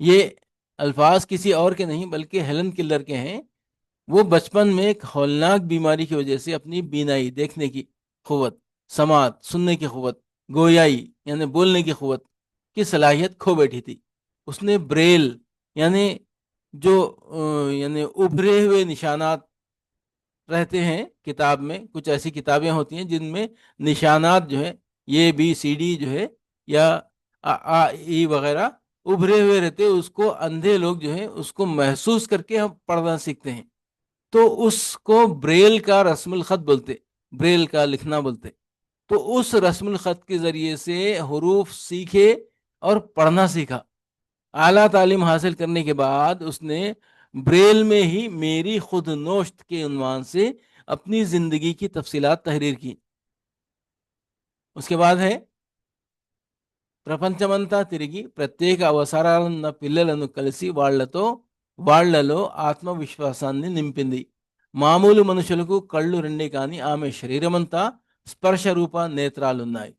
ये अल्फाज किसी और के नहीं बल्कि हेलन किల్లర్ के हैं। वो बचपन में एक हौलनाक बीमारी की वजह से अपनी बीनाई, देखने की कुव्वत, समात, सुनने की कुव्वत, गोयाई यानी बोलने की कुव्वत की सलाहियत खो बैठी थी। उसने ब्रेल यानी जो यानी उभरे हुए निशानात रहते हैं किताब में, कुछ ऐसी किताबें होती हैं जिनमें निशानात जो है ये बी सी डी जो है या आ ई वगैरह उभरे हुए रहते हैं, उसको अंधे लोग जो है उसको महसूस करके हम पढ़ना सीखते हैं। तो उसको ब्रेल का रस्मुल खत बोलते, ब्रेल का लिखना बोलते। तो उस रस्मुल खत के जरिए से हुरूफ सीखे और पढ़ना सीखा। आला तालीम हासिल करने के बाद उसने ब्रेल में ही मेरी खुद नोश्त के उन्वान से अपनी जिंदगी की तफसीलात तहरीर की। उसके बाद है, ప్రపంచమంతా తిరిగి ప్రత్యేక అవసరాలున్న పిల్లలను కలిసి వాళ్లలో ఆత్మవిశ్వాసాన్ని నింపింది. మామూలు మనుషులకు కళ్ళు రెండే కానీ ఆమె శరీరమంతా స్పర్శ రూప నేత్రాలున్నాయి.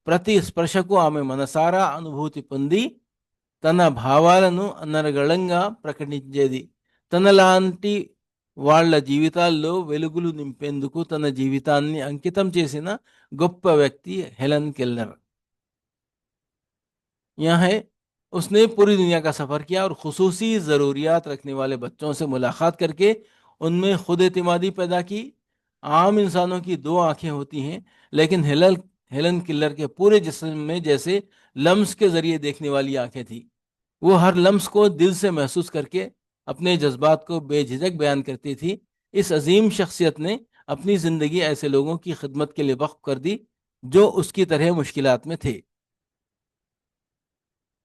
ప్రతి స్పర్శకు ఆమె మనసారా అనుభూతి పొంది తన భావాలను అనర్గళంగా ప్రకటించేది. తనలాంటి వాళ్ళ జీవితాల్లో వెలుగులు నింపేందుకు తన జీవితాన్ని అంకితం చేసిన గొప్ప వ్యక్తి హెలెన్ కెల్లర్. यहाँ है, उसने पूरी दुनिया का सफ़र किया और खुसूसी ज़रूरियात रखने वाले बच्चों से मुलाकात करके उनमें खुद एतमादी पैदा की। आम इंसानों की 2 आंखें होती हैं, लेकिन हेलन किల్లర్ के पूरे जिस्म में जैसे लम्स के ज़रिए देखने वाली आंखें थी। वो हर लम्स को दिल से महसूस करके अपने जज्बात को बेझिझक बयान करती थी। इस अजीम शख्सियत ने अपनी ज़िंदगी ऐसे लोगों की खिदमत के लिए वक्फ कर दी जो उसकी तरह मुश्किलात में थे।